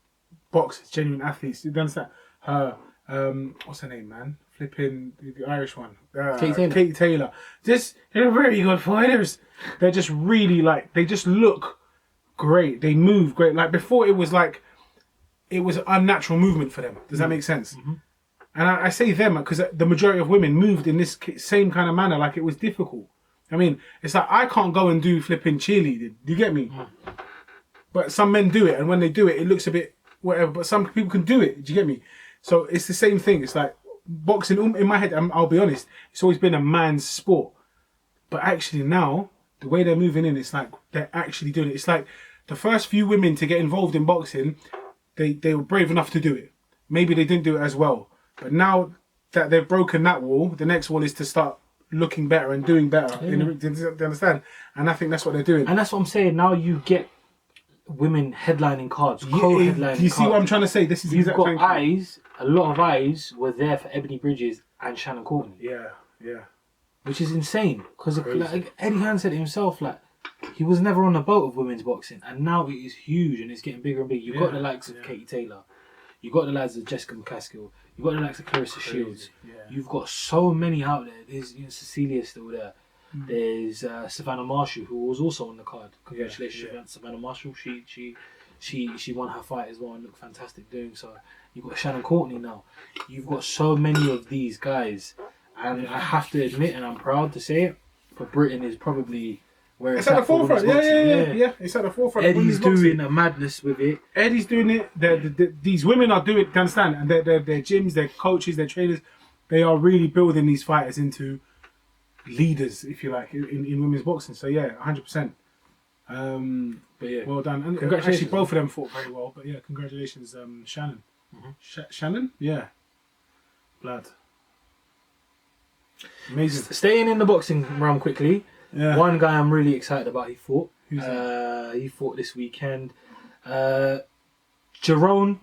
boxers, genuine athletes. You understand? What's her name, man? Flipping the Irish one. Katie Taylor. They're very good fighters. They're just really they just look great. They move great. Like before, it was unnatural movement for them. Does that make sense? And I say them because the majority of women moved in this same kind of manner. Like it was difficult. I mean, it's like I can't go and do flipping cheerleading. Do you get me? But some men do it, and when they do it, it looks a bit whatever. But some people can do it. Do you get me? So it's the same thing. It's like boxing. In my head, I'll be honest, it's always been a man's sport. But actually now, the way they're moving in, it's like they're actually doing it. It's like the first few women to get involved in boxing, they were brave enough to do it. Maybe they didn't do it as well. But now that they've broken that wall, the next wall is to start looking better and doing better. Do you understand? And I think that's what they're doing. And that's what I'm saying. Now you get women headlining cards, co-headlining cards. Do you see what I'm trying to say? This is You've got eyes. A lot of eyes were there for Ebony Bridges and Shannon Courtney. Yeah. Which is insane. Because like Eddie Hearn said it himself, like he was never on the boat of women's boxing, and now it is huge and it's getting bigger and bigger. You've got the likes of Katie Taylor. You've got the likes of Jessica McCaskill. You've got the likes of Clarissa Shields. You've got so many out there. There's Cecilia's still there. There's Savannah Marshall, who was also on the card. Congratulations, Savannah Marshall. She won her fight as well and looked fantastic doing so. You've got Shannon Courtney now. You've got so many of these guys, and I have to admit, and I'm proud to say it, but Britain is probably where it's at the forefront. Yeah. It's at the forefront. Eddie's doing a madness with it. Eddie's doing it. These women are doing it. Understand? And their gyms, their coaches, their trainers, they are really building these fighters into leaders, if you like, in women's boxing. So yeah, 100%. But yeah, well done. And congratulations. Actually, both of them fought very well. But yeah, congratulations, Shannon. Shannon, yeah, blood. Amazing. Staying in the boxing realm quickly. Yeah. One guy I'm really excited about. He fought. He fought this weekend. Jaron,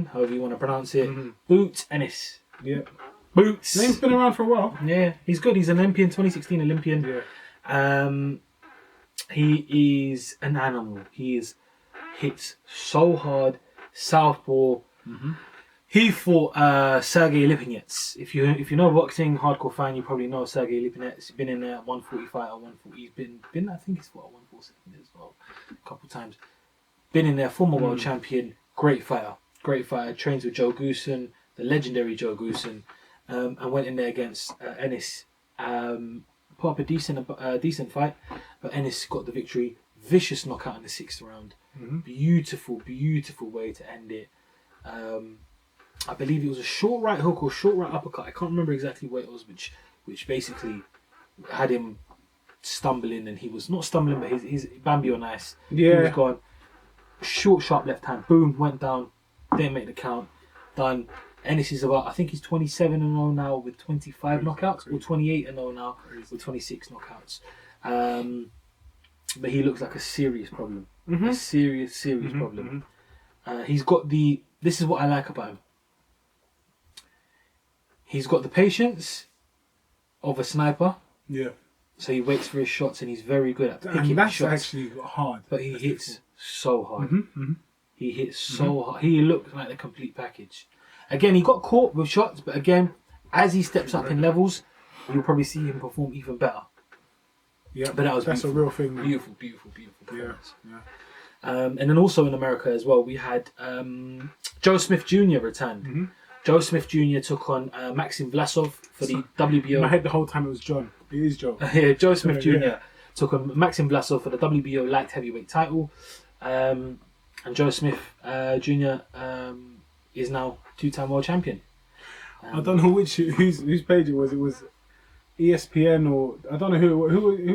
however you want to pronounce it. Boots Ennis. Yeah. Boots. Name's been around for a while. Yeah, he's good. He's an Olympian, 2016 Olympian. Yeah. He is an animal. He hits so hard. Southpaw. He fought Sergey Lipinets. If you know boxing, hardcore fan, you probably know Sergey Lipinets. He's been in there at 145 or 140. He's been I think he's fought at 147 as well a couple of times. Been in there, former world champion, great fighter. Trains with Joe Goosen, the legendary Joe Goosen, and went in there against Ennis. put up a decent fight, but Ennis got the victory. Vicious knockout in the 6th round. Beautiful way to end it. I believe it was a short right hook or short right uppercut. I can't remember exactly what it was, which basically had him stumbling, and he was not stumbling, but his Bambi on ice. Yeah. He was gone. Short, sharp left hand. Boom, went down. Didn't make the count. Done. Ennis is about, I think he's 27-0 now with 25 knockouts, or 28-0 now with 26 knockouts. But he looks like a serious problem. A serious problem. He's got this is what I like about him. He's got the patience of a sniper. Yeah. So he waits for his shots, and he's very good at picking And that's shots. actually hard. But he hits so hard. He hits so hard. He looked like the complete package. Again, he got caught with shots, but again, as he steps up in levels, you'll probably see him perform even better. Yeah, but that's a real thing. Man. Beautiful performance. Yeah. And then also in America as well, we had Joe Smith Jr. returned. Joe Smith Jr. took on Maxim Vlasov for the WBO. In my head the whole time it was John. It is Joe. Yeah, Joe Smith Jr. Yeah. took on Maxim Vlasov for the WBO light heavyweight title. And Joe Smith Jr. Is now 2-time world champion. I don't know whose page it was. It was ESPN or I don't know who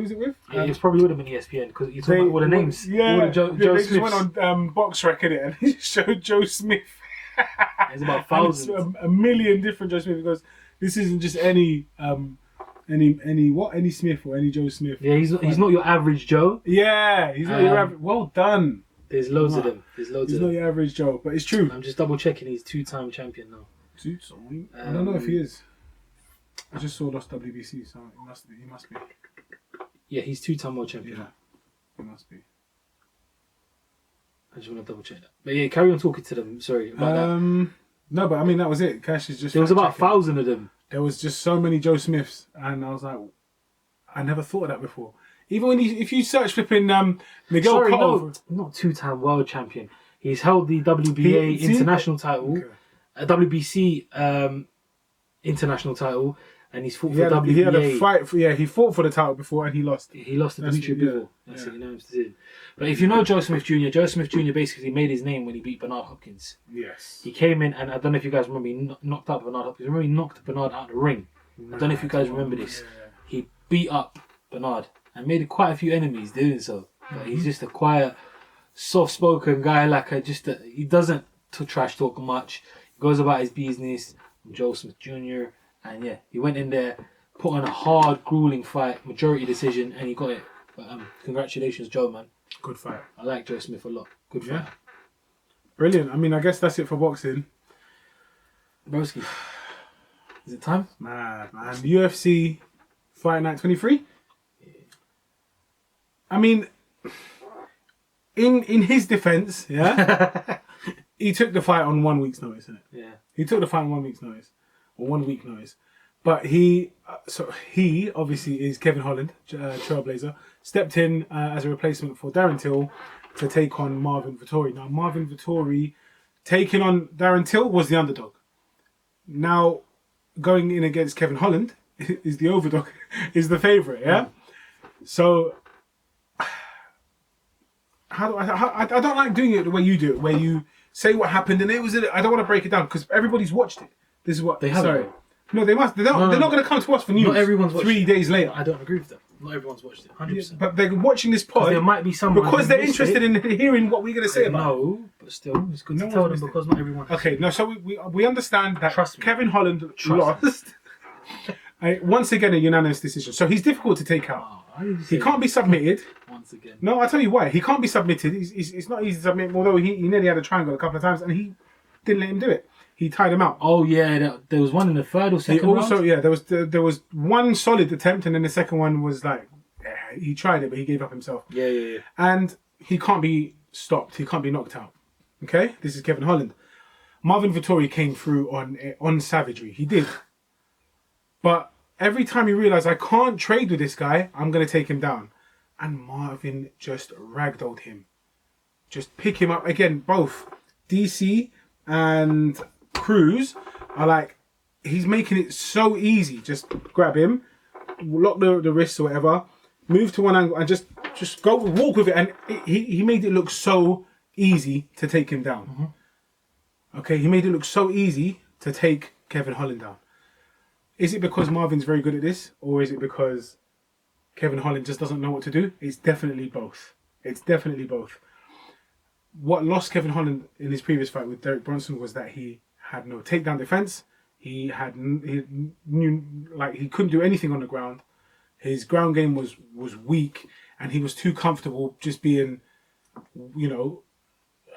was it with. It probably would have been ESPN because you talking about all the names. Yeah, all the Joe they just Smiths. went on Box Rec and it showed Joe Smith. There's about thousands. A million different Joe Smith because this isn't just any Smith or any Joe Smith. Yeah, he's not your average Joe. Yeah, he's not your average. Well done. There's loads of them. He's not your average Joe, but it's true. I'm just double checking. He's 2-time champion now. 2-time? I don't know if he is. I just saw Lost WBC, so he must be. Yeah, he's 2-time world champion. Yeah, he must be. I just want to double check that. But yeah, carry on talking to them. Sorry about that. No, but I mean that was it. Cash is just. There was about 1,000 of them. There was just so many Joe Smiths, and I was like, I never thought of that before. Even when if you search flipping Miguel Cotto, not 2-time world champion. He's held the WBA international title, WBC international title, and he's fought for WBA. He had a fight. He fought for the title before, and he lost. He lost to Dimitri Bivol. That's it. You know him to do. But if you know Joe Smith Jr. Basically made his name when he beat Bernard Hopkins. Yes. He came in, and I don't know if you guys remember, he knocked out Bernard Hopkins. Remember, he knocked Bernard out of the ring. I don't know if you guys remember this. Yeah. He beat up Bernard and made quite a few enemies doing so. But he's just a quiet, soft-spoken guy. He doesn't trash talk much. He goes about his business. Joe Smith Jr. And yeah, he went in there, put on a hard, grueling fight, majority decision, and he got it. But congratulations, Joe, man. Good fight. I like Joe Smith a lot. Good fight. Brilliant. I mean, I guess that's it for boxing. Broski, is it time? Man. UFC Fight Night 23. I mean, in his defense, yeah, he took the fight on 1 week's notice, isn't it? Yeah. He took the fight on 1 week's notice, or 1 week notice. But he obviously is Kevin Holland, Trailblazer, stepped in as a replacement for Darren Till to take on Marvin Vettori. Now, Marvin Vettori taking on Darren Till was the underdog. Now, going in against Kevin Holland is the overdog, is the favourite, yeah? So, I don't like doing it the way you do it, where you say what happened and I don't want to break it down because everybody's watched it. This is what they have. Sorry. No, they must. They're not going to come to us for news. Not everyone's watched 3 days later. I don't agree with them. Not everyone's watched it. 100%. But they're watching this pod. There might be someone because they're interested in hearing what we're going to say about it. No, but still, it's good to tell them because not everyone. Okay, no, so we understand that Trust me. Kevin Holland lost. Once again, a unanimous decision. So he's difficult to take out. He can't be submitted. Once again. No, I'll tell you why. He can't be submitted. It's not easy to submit, although he nearly had a triangle a couple of times and he didn't let him do it. He tied him out. Oh yeah, there was one in the third or second round. Yeah, there was one solid attempt and then the second one was like, he tried it but he gave up himself. Yeah. And he can't be stopped. He can't be knocked out. Okay? This is Kevin Holland. Marvin Vettori came through on savagery. He did. But every time he realised, I can't trade with this guy, I'm going to take him down. And Marvin just ragdolled him. Just pick him up. Again, both DC and Cruz are like, he's making it so easy. Just grab him, lock the wrists or whatever, move to one angle and just go walk with it. And he made it look so easy to take him down. Okay, he made it look so easy to take Kevin Holland down. Is it because Marvin's very good at this, or is it because Kevin Holland just doesn't know what to do? It's definitely both. It's definitely both. What lost Kevin Holland in his previous fight with Derek Brunson was that he had no takedown defense. He couldn't do anything on the ground. His ground game was weak, and he was too comfortable just being,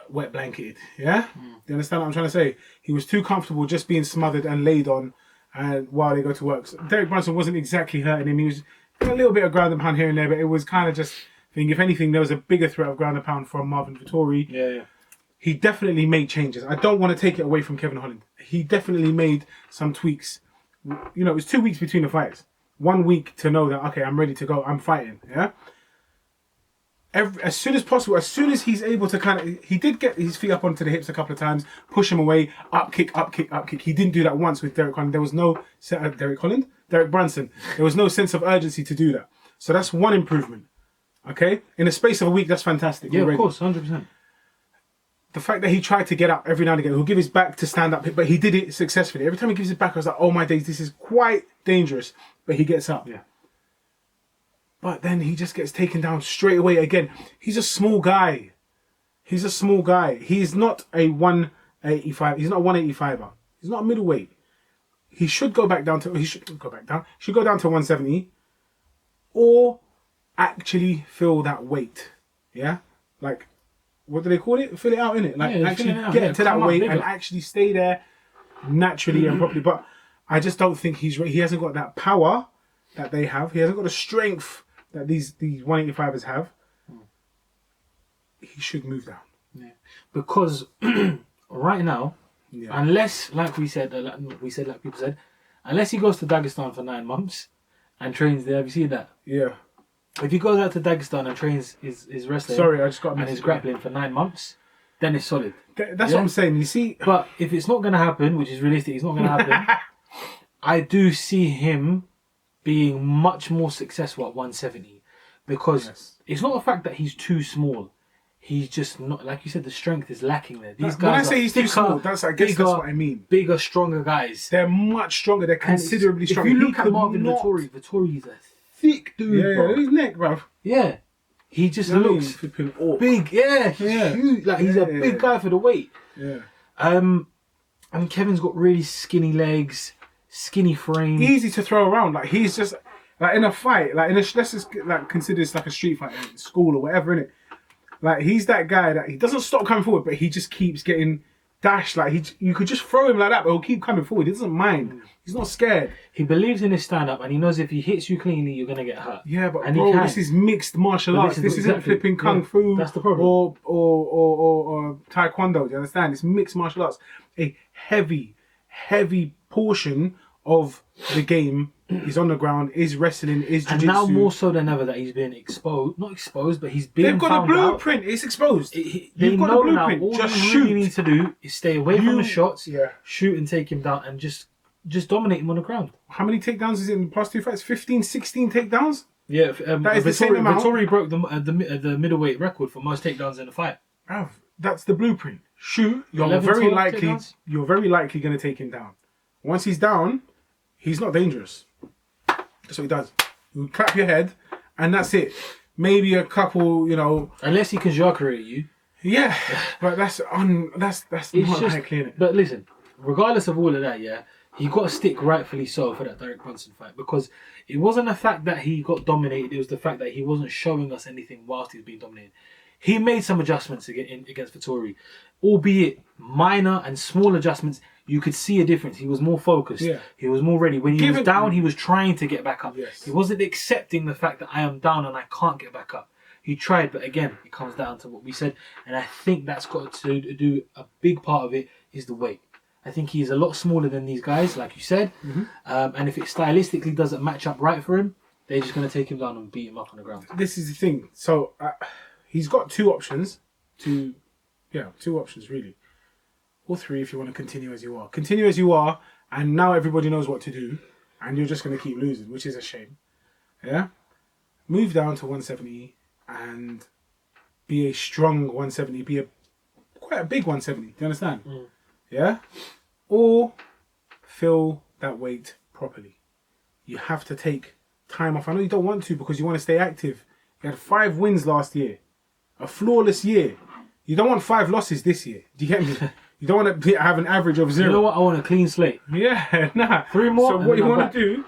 wet blanketed. Yeah, do you understand what I'm trying to say? He was too comfortable just being smothered and laid on, and while they go to work. So Derek Brunson wasn't exactly hurting him. He was a little bit of ground and pound here and there, but it was kind of just. If anything, there was a bigger threat of ground and pound from Marvin Vettori. Yeah. He definitely made changes. I don't want to take it away from Kevin Holland. He definitely made some tweaks. It was 2 weeks between the fights. 1 week to know that, okay, I'm ready to go. I'm fighting. Yeah. As soon as possible, as soon as he's able to he did get his feet up onto the hips a couple of times, push him away, up kick, up kick, up kick. He didn't do that once with Derek Holland. There was no Derek Brunson. There was no sense of urgency to do that. So that's one improvement. Okay, in the space of a week, that's fantastic. Yeah, already. Of course, 100%. The fact that he tried to get up every now and again, he'll give his back to stand up, but he did it successfully. Every time he gives his back, I was like, oh my days, this is quite dangerous. But he gets up. Yeah. But then he just gets taken down straight away again. He's a small guy. He's not a 185. He's not a 185er. He's not a middleweight. He should go back down to. He should go back down. He should go down to 170, or actually feel that weight. Yeah, like what do they call it? Fill it out, innit? Like actually get to that weight and actually stay there naturally and properly. But I just don't think he hasn't got that power that they have. He hasn't got the strength that these 185ers have. He should move down. Yeah, because right now, unless like people said, unless he goes to Dagestan for 9 months and trains there. Have you seen that? Yeah. If he goes out to Dagestan and trains his wrestling, and his grappling for 9 months, then it's solid. That's what I'm saying. You see, but if it's not going to happen, which is realistic, it's not going to happen. I do see him being much more successful at 170 because it's not the fact that he's too small. He's just not, like you said, the strength is lacking there. These guys when I say he's too small, that's that's what I mean. Bigger, stronger guys. They're much stronger. They're considerably stronger. If you look at Marvin Vettori is a thick dude, bro. His neck, bro. Yeah. He just looks big. Yeah. Huge. Like he's a big guy for the weight. Yeah. And Kevin's got really skinny legs, skinny frame. Easy to throw around. Like he's just like in a fight, like let's just like consider this like a street fight in school or whatever, innit? Like he's that guy that he doesn't stop coming forward, but he just keeps getting dashed. Like you could just throw him like that, but he'll keep coming forward. He doesn't mind. He's not scared. He believes in his stand-up, and he knows if he hits you cleanly, you're gonna get hurt. Yeah, but bro, this is mixed martial arts. This isn't flipping kung fu. That's the problem. Or taekwondo. Do you understand? It's mixed martial arts. A heavy portion of the game is on the ground, is wrestling, is jiu-jitsu. And now more so than ever that he's being exposed. Not exposed, but he's being They've got a blueprint. It's exposed. They know now all you really need to do is stay away from the shots, shoot and take him down, and just dominate him on the ground. How many takedowns is it in the past 2 fights? 15, 16 takedowns? Yeah, that is the same amount. Vettori broke the middleweight record for most takedowns in a fight. That's the blueprint. Shoot, you're very likely going to take him down. Once he's down, he's not dangerous. That's what he does. You clap your head, and that's it. Maybe a couple, unless he can jacare you. Yeah, but that's not likely, innit? But listen, regardless of all of that, he got a stick rightfully so for that Derek Brunson fight because it wasn't the fact that he got dominated; it was the fact that he wasn't showing us anything whilst he was being dominated. He made some adjustments against Vettori, albeit minor and small adjustments. You could see a difference. He was more focused. Yeah. He was more ready. When he was down, he was trying to get back up. Yes. He wasn't accepting the fact that I am down and I can't get back up. He tried, but again, it comes down to what we said. And I think that's got to do a big part of it is the weight. I think he's a lot smaller than these guys, like you said. Mm-hmm. And if it stylistically doesn't match up right for him, they're just going to take him down and beat him up on the ground. This is the thing. So he's got two options. Two options, really. Or three if you want to continue as you are. Continue as you are, and now everybody knows what to do, and you're just going to keep losing, which is a shame. Yeah, move down to 170 and be a strong 170. Be quite a big 170. Do you understand? Yeah, or fill that weight properly. You have to take time off. I know you don't want to because you want to stay active. You had 5 wins last year, a flawless year. You don't want 5 losses this year. Do you get me? You don't want to have an average of 0. You know what? I want a clean slate. Yeah, nah. 3 more. So what you want to do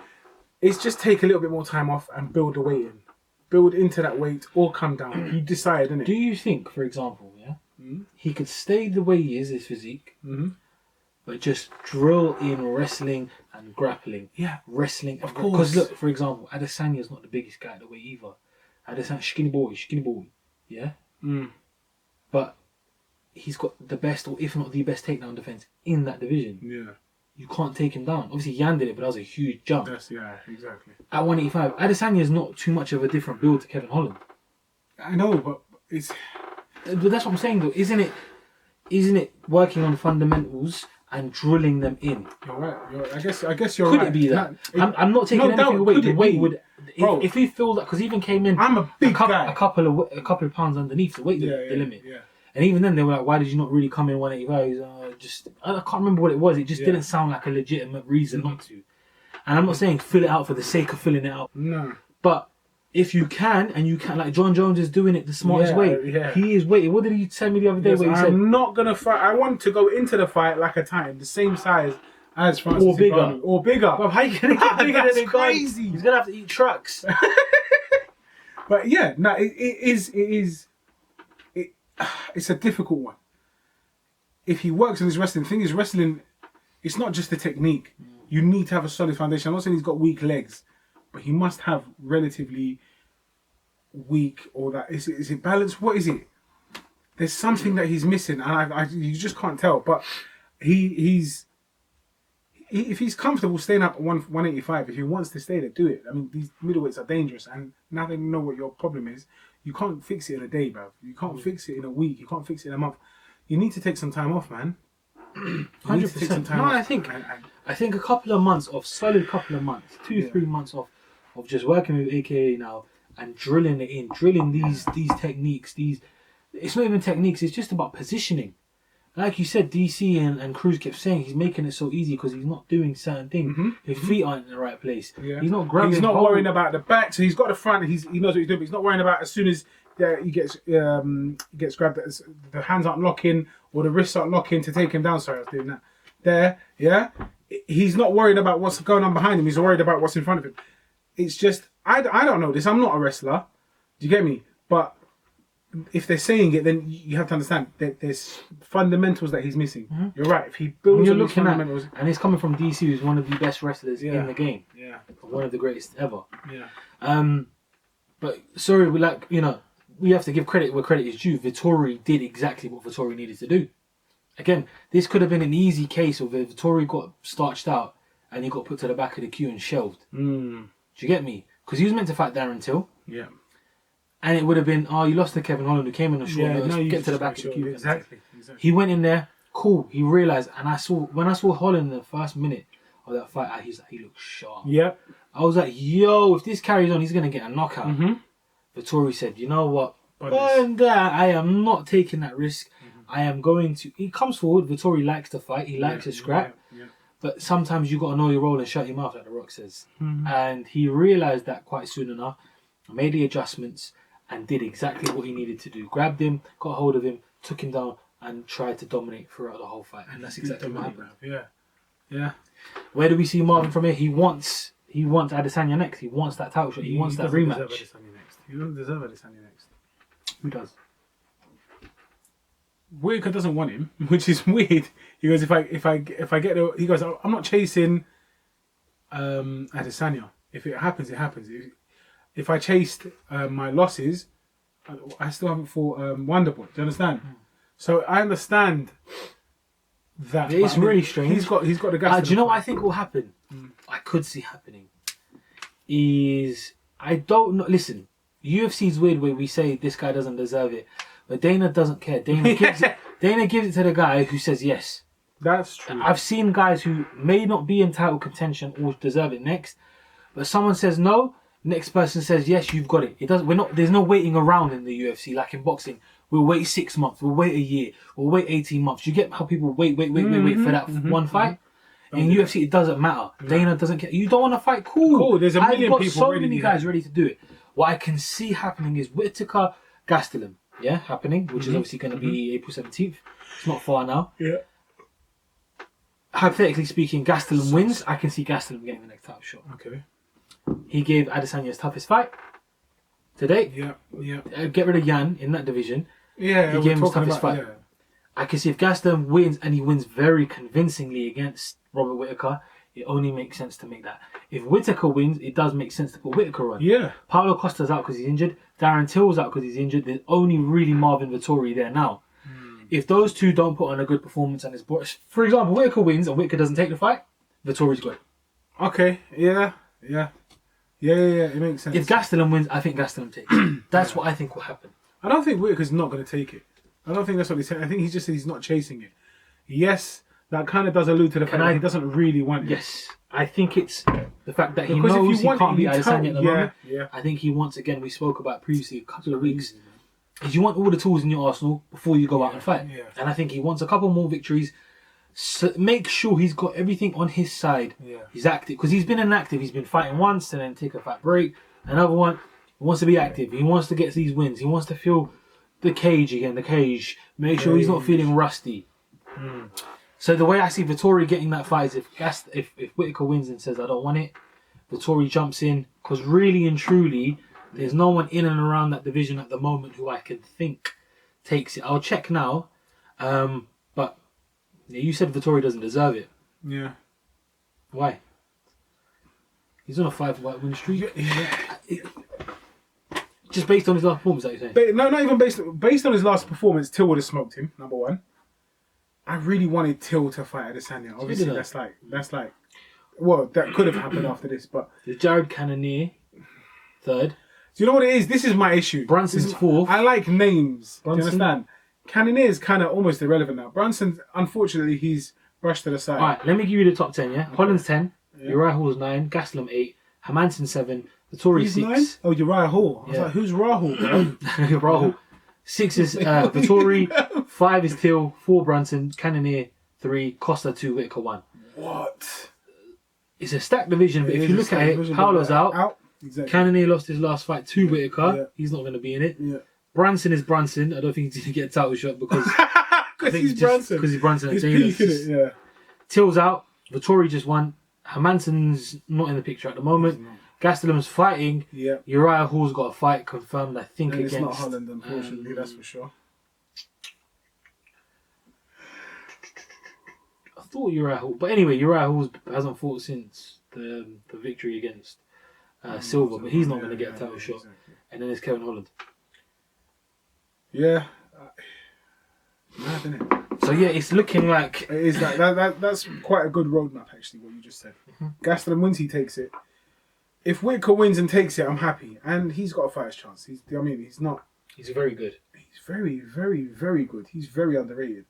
is just take a little bit more time off and build the weight in. Build into that weight or come down. You decide, innit? Do you think, for example, he could stay the way he is, his physique, but just drill in wrestling and grappling? Yeah. Wrestling. Of course. Because look, for example, Adesanya's not the biggest guy at the weight either. Adesanya, skinny boy. Yeah? But he's got the best, or if not the best, takedown defense in that division. Yeah. You can't take him down. Obviously, Yan did it, but that was a huge jump. Yeah, exactly. At 185, Adesanya is not too much of a different build to Kevin Holland. I know, but it's... But that's what I'm saying, though. Isn't it working on fundamentals and drilling them in? You're right. I guess you're Could right. it be that? I'm not taking anything away. The weight would... If he feels that... Because he even came in... I'm a big guy. A couple of pounds underneath the weight, the limit. Yeah. And even then, they were like, why did you not really come in 185? I can't remember what it was. It just didn't sound like a legitimate reason not to. And I'm not saying fill it out for the sake of filling it out. No. But if you can, like John Jones is doing it the smartest way. Yeah. He is waiting. What did he tell me the other day? Yes, where he said, I'm not going to fight. I want to go into the fight like a titan, the same size as Francis Or bigger. Ngannou. Or bigger. Bro, how you going to get bigger That's than crazy. He's going to have to eat trucks. But yeah, no, it's a difficult one. If he works on his wrestling, the thing is wrestling, it's not just the technique. You need to have a solid foundation. I'm not saying he's got weak legs, but he must have relatively weak, or that is it balanced? What is it? There's something that he's missing, and you just can't tell. But if he's comfortable staying up at 185, if he wants to stay there, do it. I mean, these middleweights are dangerous, and now they know what your problem is. You can't fix it in a day, bruv. You can't fix it in a week. You can't fix it in a month. You need to take some time off, man. 100%. No, I think a couple of months off, solid couple of months, 2-3 months off of just working with AKA now and drilling it in, drilling these techniques. It's not even techniques. It's just about positioning. Like you said, DC and Cruz kept saying he's making it so easy because he's not doing certain things. His feet aren't in the right place. Yeah. He's not grabbing. He's not worrying about the back, so he's got the front. He knows what he's doing, but he's not worrying about as soon as he gets grabbed, the hands aren't locking or the wrists aren't locking to take him down. Sorry, I was doing that. There, yeah. He's not worried about what's going on behind him. He's worried about what's in front of him. It's just I don't know this. I'm not a wrestler. Do you get me? But if they're saying it, then you have to understand that there's fundamentals that he's missing. You're right. If he builds on these fundamentals, and he's coming from DC, who's one of the best wrestlers in the game. Yeah, one of the greatest ever. Yeah. But sorry, we have to give credit where credit is due. Vittori did exactly what Vittori needed to do. Again, this could have been an easy case of if Vittori got starched out and he got put to the back of the queue and shelved. Do you get me? Because he was meant to fight Darren Till. Yeah. And it would have been, you lost to Kevin Holland who came in a short notice, get to the back of the queue. Exactly. He went in there, cool. He realised, and when I saw Holland in the first minute of that fight, he looked sharp. Yep. I was like, yo, if this carries on, he's going to get a knockout. Vittori said, you know what? I am not taking that risk. I am going to... He comes forward. Vittori likes to fight. He likes to scrap. Yeah. But sometimes you got to know your role and shut your mouth, like The Rock says. And he realised that quite soon enough, made the adjustments, and did exactly what he needed to do. Grabbed him, got hold of him, took him down, and tried to dominate throughout the whole fight. And that's exactly what happened. Yeah. Where do we see Marvin from here? He wants Adesanya next. He wants that title shot. He wants that rematch. He doesn't deserve Adesanya next. Who does? Whitaker doesn't want him, which is weird. He goes, if I get the, he goes, I'm not chasing Adesanya. If it happens, it happens. If I chased my losses, I still haven't fought Wonderboy. Do you understand? So I understand that. It's really strange. He's got the gas. Do you know what I think will happen? I could see happening. I don't know. Listen, UFC's weird where we say this guy doesn't deserve it, but Dana doesn't care. Dana gives it to the guy who says yes. That's true. I've seen guys who may not be in title contention or deserve it next, but someone says no, Next person says, yes, you've got it. It doesn't. We're not. There's no waiting around in the UFC like in boxing. We'll wait 6 months. We'll wait a year. We'll wait 18 months. You get how people wait for that one fight. In UFC, it doesn't matter. Dana doesn't care. You don't want to fight? Cool. There's a million I've got people so ready many guys ready to do it. What I can see happening is Whittaker Gastelum. Yeah, happening, which is obviously going to be April 17th. It's not far now. Yeah. Hypothetically speaking, Gastelum wins. I can see Gastelum getting the next title shot. Okay. He gave Adesanya his toughest fight today. Yeah. Get rid of Jan in that division. Yeah. He gave him his toughest fight. Yeah. I can see if Gastelum wins and he wins very convincingly against Robert Whittaker, it only makes sense to make that. If Whittaker wins, it does make sense to put Whittaker on. Yeah. Paulo Costa's out because he's injured. Darren Till's out because he's injured. There's only really Marvin Vettori there now. If those two don't put on a good performance and it's for example, Whittaker wins and Whittaker doesn't take the fight, Vettori's good. Okay. Yeah. It makes sense. If Gastelum wins, I think Gastelum takes it. That's what I think will happen. I don't think Whittaker's not going to take it. I don't think that's what he's saying. I think he just said he's not chasing it. Yes, that kind of does allude to the fact that he doesn't really want it. Yes. I think it's the fact that he Because if knows you he want can't it, beat you Adesanya at the moment. Yeah. I think he wants, again, we spoke about previously a couple of weeks, is you want all the tools in your arsenal before you go out and fight. Yeah. And I think he wants a couple more victories. So make sure he's got everything on his side. Yeah. He's active. Because he's been inactive. He's been fighting once and then take a fat break. Another one. He wants to be active. He wants to get these wins. He wants to feel the cage again. The cage. Make sure he's not feeling rusty. So the way I see Vettori getting that fight is if Whittaker wins and says, I don't want it, Vettori jumps in. Because really and truly, there's no one in and around that division at the moment who I can think takes it. I'll check now. But you said Vettori doesn't deserve it. Yeah. Why? He's on a 5-fight win streak. Just based on his last performance, that you're saying? No, not even based on his last performance. Till would have smoked him. Number one. I really wanted Till to fight Adesanya. Obviously, that's like. Well, that could have happened after this, but There's Jared Cannonier, third. do you know what it is? This is my issue. Brunson's fourth. I like names. Brunson. Do you understand? Cannonier is kind of almost irrelevant now. Brunson, unfortunately, he's brushed to the side. Alright, let me give you the top 10, yeah? Okay. Holland's 10, Uriah Hall's 9, Gastelum 8, Hermanson 7, Vettori He's 6. 9? Oh, Uriah Hall. I was like, who's Rahul, bro? Rahul. 6 is Vettori, 5 is Till, 4 Brunson, Cannonier 3, Costa 2, Whittaker 1. What? It's a stacked division, but if you look at it, Paolo's out. Exactly. Cannonier lost his last fight to Whittaker. Yeah. He's not going to be in it. Yeah. Brunson is Brunson. I don't think he's going to get a title shot because he's Brunson. Because he's Brunson. He's peaking it, yeah. Till's out. Vettori just won. Hermanson's not in the picture at the moment. Gastelum's fighting. Yeah. Uriah Hall's got a fight confirmed, I think, and against... it's not Holland, unfortunately, that's for sure. I thought Uriah Hall... But anyway, Uriah Hall hasn't fought since the victory against Silva, but he's not going to get a title shot. Exactly. And then there's Kevin Holland. Yeah. Mad, isn't it? So yeah, it's looking like... It is that's quite a good roadmap, actually, what you just said. Gastelum wins, he takes it. If Whittaker wins and takes it, I'm happy. And he's got a fighter's chance. He's not... He's very good. He's very, very, very good. He's very underrated.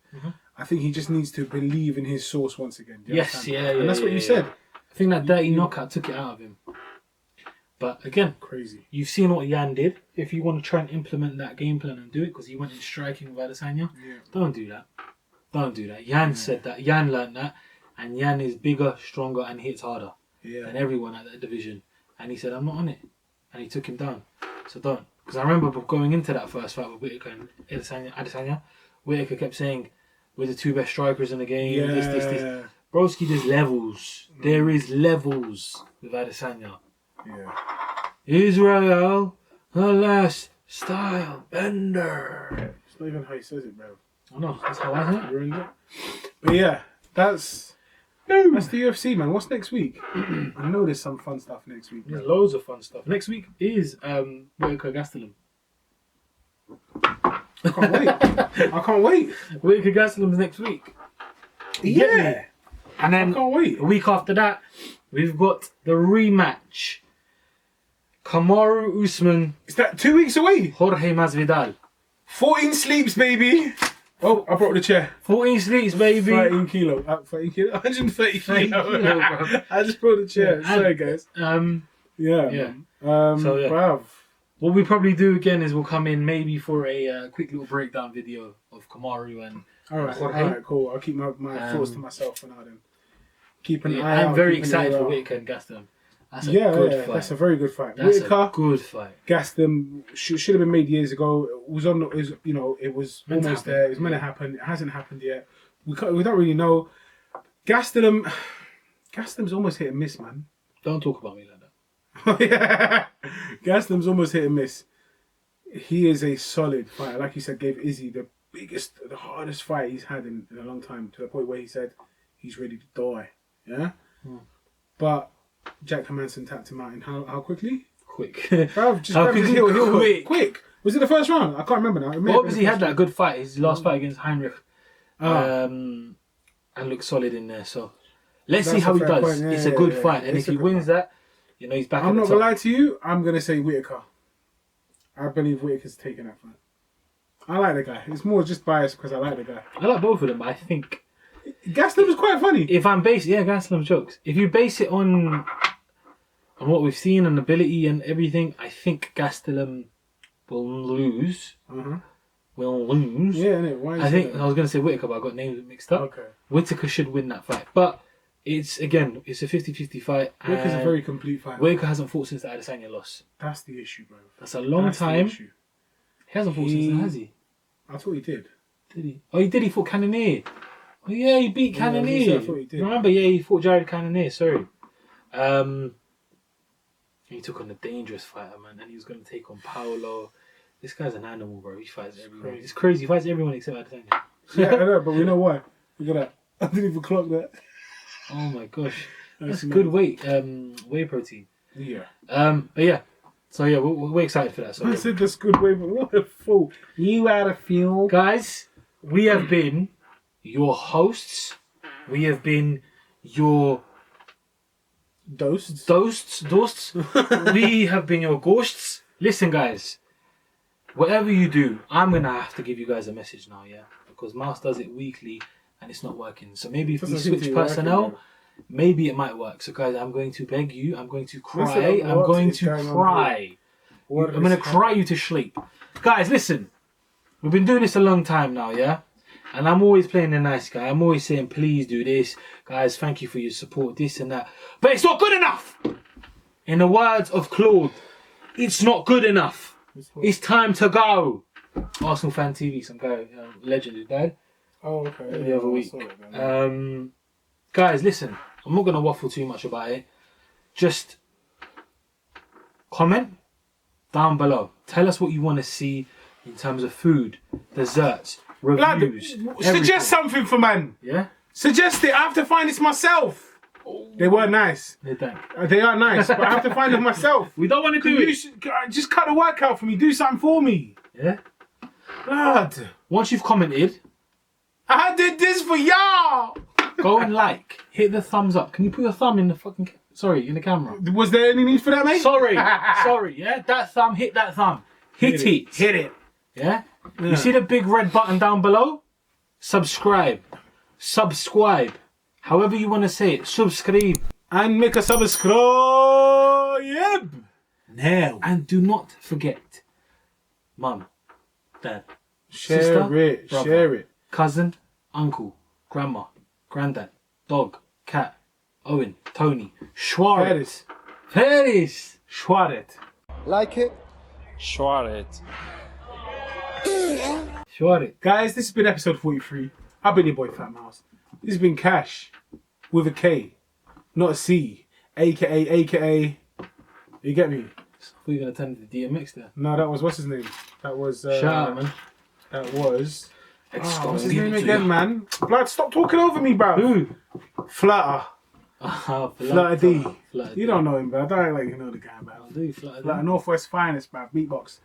I think he just needs to believe in his source once again. Yes, yeah. And that's what you said. I think that dirty knockout took it out of him. But again, crazy. You've seen what Jan did. If you want to try and implement that game plan and do it, because he went in striking with Adesanya, don't do that. Don't do that. Jan said that. Jan learned that. And Jan is bigger, stronger, and hits harder than everyone at that division. And he said, I'm not on it. And he took him down. So don't. Because I remember going into that first fight with Whittaker and Adesanya, Whittaker kept saying, we're the two best strikers in the game. This. Broski, there's levels. There is levels with Adesanya. Yeah. Israel, the last style bender. It's not even how he says it, bro. I know, that's how I say it. But yeah, that's the UFC, man. What's next week? I know there's some fun stuff next week. There's loads of fun stuff. Next week is Whittaker Gastelum. I can't wait. Whittaker Gastelum's next week. Yeah. And then I can't wait. A week after that, we've got the rematch. Kamaru Usman. Is that 2 weeks away? Jorge Masvidal. 14 sleeps, baby. Oh, I brought the chair. 14 sleeps, baby. 13 kilo. 13 kilo. 130 kilo. Bro. I just brought the chair. Yeah, sorry, guys. Yeah. Yeah. So yeah. bruv. What we probably do again is we'll come in maybe for a quick little breakdown video of Kamaru and Jorge. All right, cool. I'll keep my thoughts to myself for now then. Keep an eye out. I'm very excited for Whittaker and Gaston. That's a good fight. That's a very good fight. That's Whittaker, a good fight. Gaston should have been made years ago. It was on. It was, you know, it was Meant to almost happen. there. It was meant to happen. It hasn't happened yet. We don't really know. Gaston's almost hit and miss, man. Don't talk about me like that. Yeah, Gaston's almost hit and miss. He is a solid fighter. Like you said, gave Izzy the hardest fight he's had in a long time, to the point where he said he's ready to die. Yeah? But Jack Hermanson tapped him out in how quickly? Quick. Bruv, just How grabbed his quickly? heel. Quick. Was it the first round? I can't remember now. It may have Obviously, he been had the that good fight. His last fight against Heinrich. Ah. And looked solid in there. So let's That's see how a he fair does. point. Yeah, It's a good yeah, fight. yeah. And It's if a he good wins fight. that, you know, he's back I'm at not the going top. to lie to you. I'm going to say Whittaker. I believe Whittaker's taking that fight. I like the guy. It's more just biased because I like the guy. I like both of them, but I think Gaston was quite funny. if I'm basing, Gaslam's jokes. If you base it on what we've seen and ability and everything, I think Gastelum will lose. Will lose. Yeah, innit? Why is I think that? I was going to say Whittaker, but I got names mixed up. Okay. Whittaker should win that fight, but it's a 50-50 fight. Whittaker's a and very complete fighter. Whittaker hasn't fought since the Adesanya loss. That's the issue, bro. That's a long That's the time. issue. He hasn't fought since then, has he? I thought he did. Did he? Oh, he did. He fought Cannonier. Oh yeah, he beat Yeah, I was gonna Cannonier. say, I thought he did. Remember? Yeah, he fought Jared Cannonier. Sorry. He took on a dangerous fighter, man, and he was going to take on Paolo. This guy's an animal, bro. He fights everyone. crazy. It's crazy. He fights everyone except Adesanya. Yeah, I know, but we know why. Look at that. I didn't even clock that. Oh my gosh, that's mad. good weight. Whey protein. Yeah. But yeah. So yeah, we're excited for that. So I said that's good way, but what a fool. You had a feel. guys, we have been your hosts. We have been your Dosed. Dosts. We have been your ghosts. Listen, guys, whatever you do, I'm gonna have to give you guys a message now, yeah, because Mouse does it weekly and it's not working. So maybe if we Doesn't seem to switch be personnel, working, maybe it might work. So guys, I'm going to beg you. I'm going to cry. Listen, I'm what going is to going on cry. What I'm gonna is cry you to sleep, guys. Listen, we've been doing this a long time now, yeah. And I'm always playing the nice guy. I'm always saying, please do this. Guys, thank you for your support, this and that. But it's not good enough. In the words of Claude, it's not good enough. It's time to go. Arsenal Fan TV, some guy, legend who died Oh, okay. the other I week. saw it then. Guys, listen, I'm not going to waffle too much about it. Just comment down below. Tell us what you want to see in terms of food, desserts, Lad, reviews. suggest everything. something for man. Yeah? Suggest it. I have to find this myself. They weren't nice. They don't. They are nice, but I have to find them myself. We don't want to do You it. just cut the work out for me. Do something for me. Yeah? Lad, Once you've commented, I did this for y'all. go and like. Hit the thumbs up. Can you put your thumb in the fucking... Sorry, in the camera. Was there any need for that, mate? Sorry. Yeah? That thumb, hit that thumb. Hit it. Hit it. Yeah? You see the big red button down below? Subscribe. However you want to say it. Subscribe. And make a subscribe. Now. And do not forget. Mum. Dad. Share sister, it. brother, Share it. cousin. Uncle. Grandma. Granddad. Dog. Cat. Owen. Tony. Schwartz. Ferris. Schwaret. Like it? Schwartz. Guys, this has been episode 43. I've been your boy Fat Mouse. This has been Cash with a K, not a C. AKA. You get me? I thought you were going to turn into DMX there. No, that was, what's his name? That was... Shout out, man. That was... X what's his give name it to again, you. man? Blood, stop talking over me, bro. Who? Flutter. Flutter D. Flutter D. You don't know him, but I don't like you know the guy, bro. I do, Flutter D. Like Northwest finest, bro. Beatbox.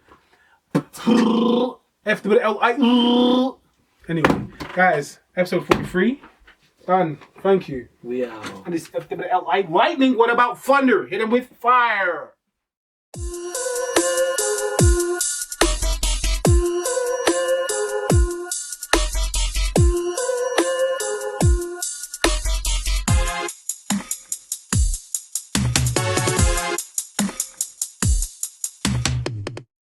FWLI. Anyway, guys, episode 43. Done. Thank you. We are. And it's FWLI lightning. What about thunder? Hit him with fire.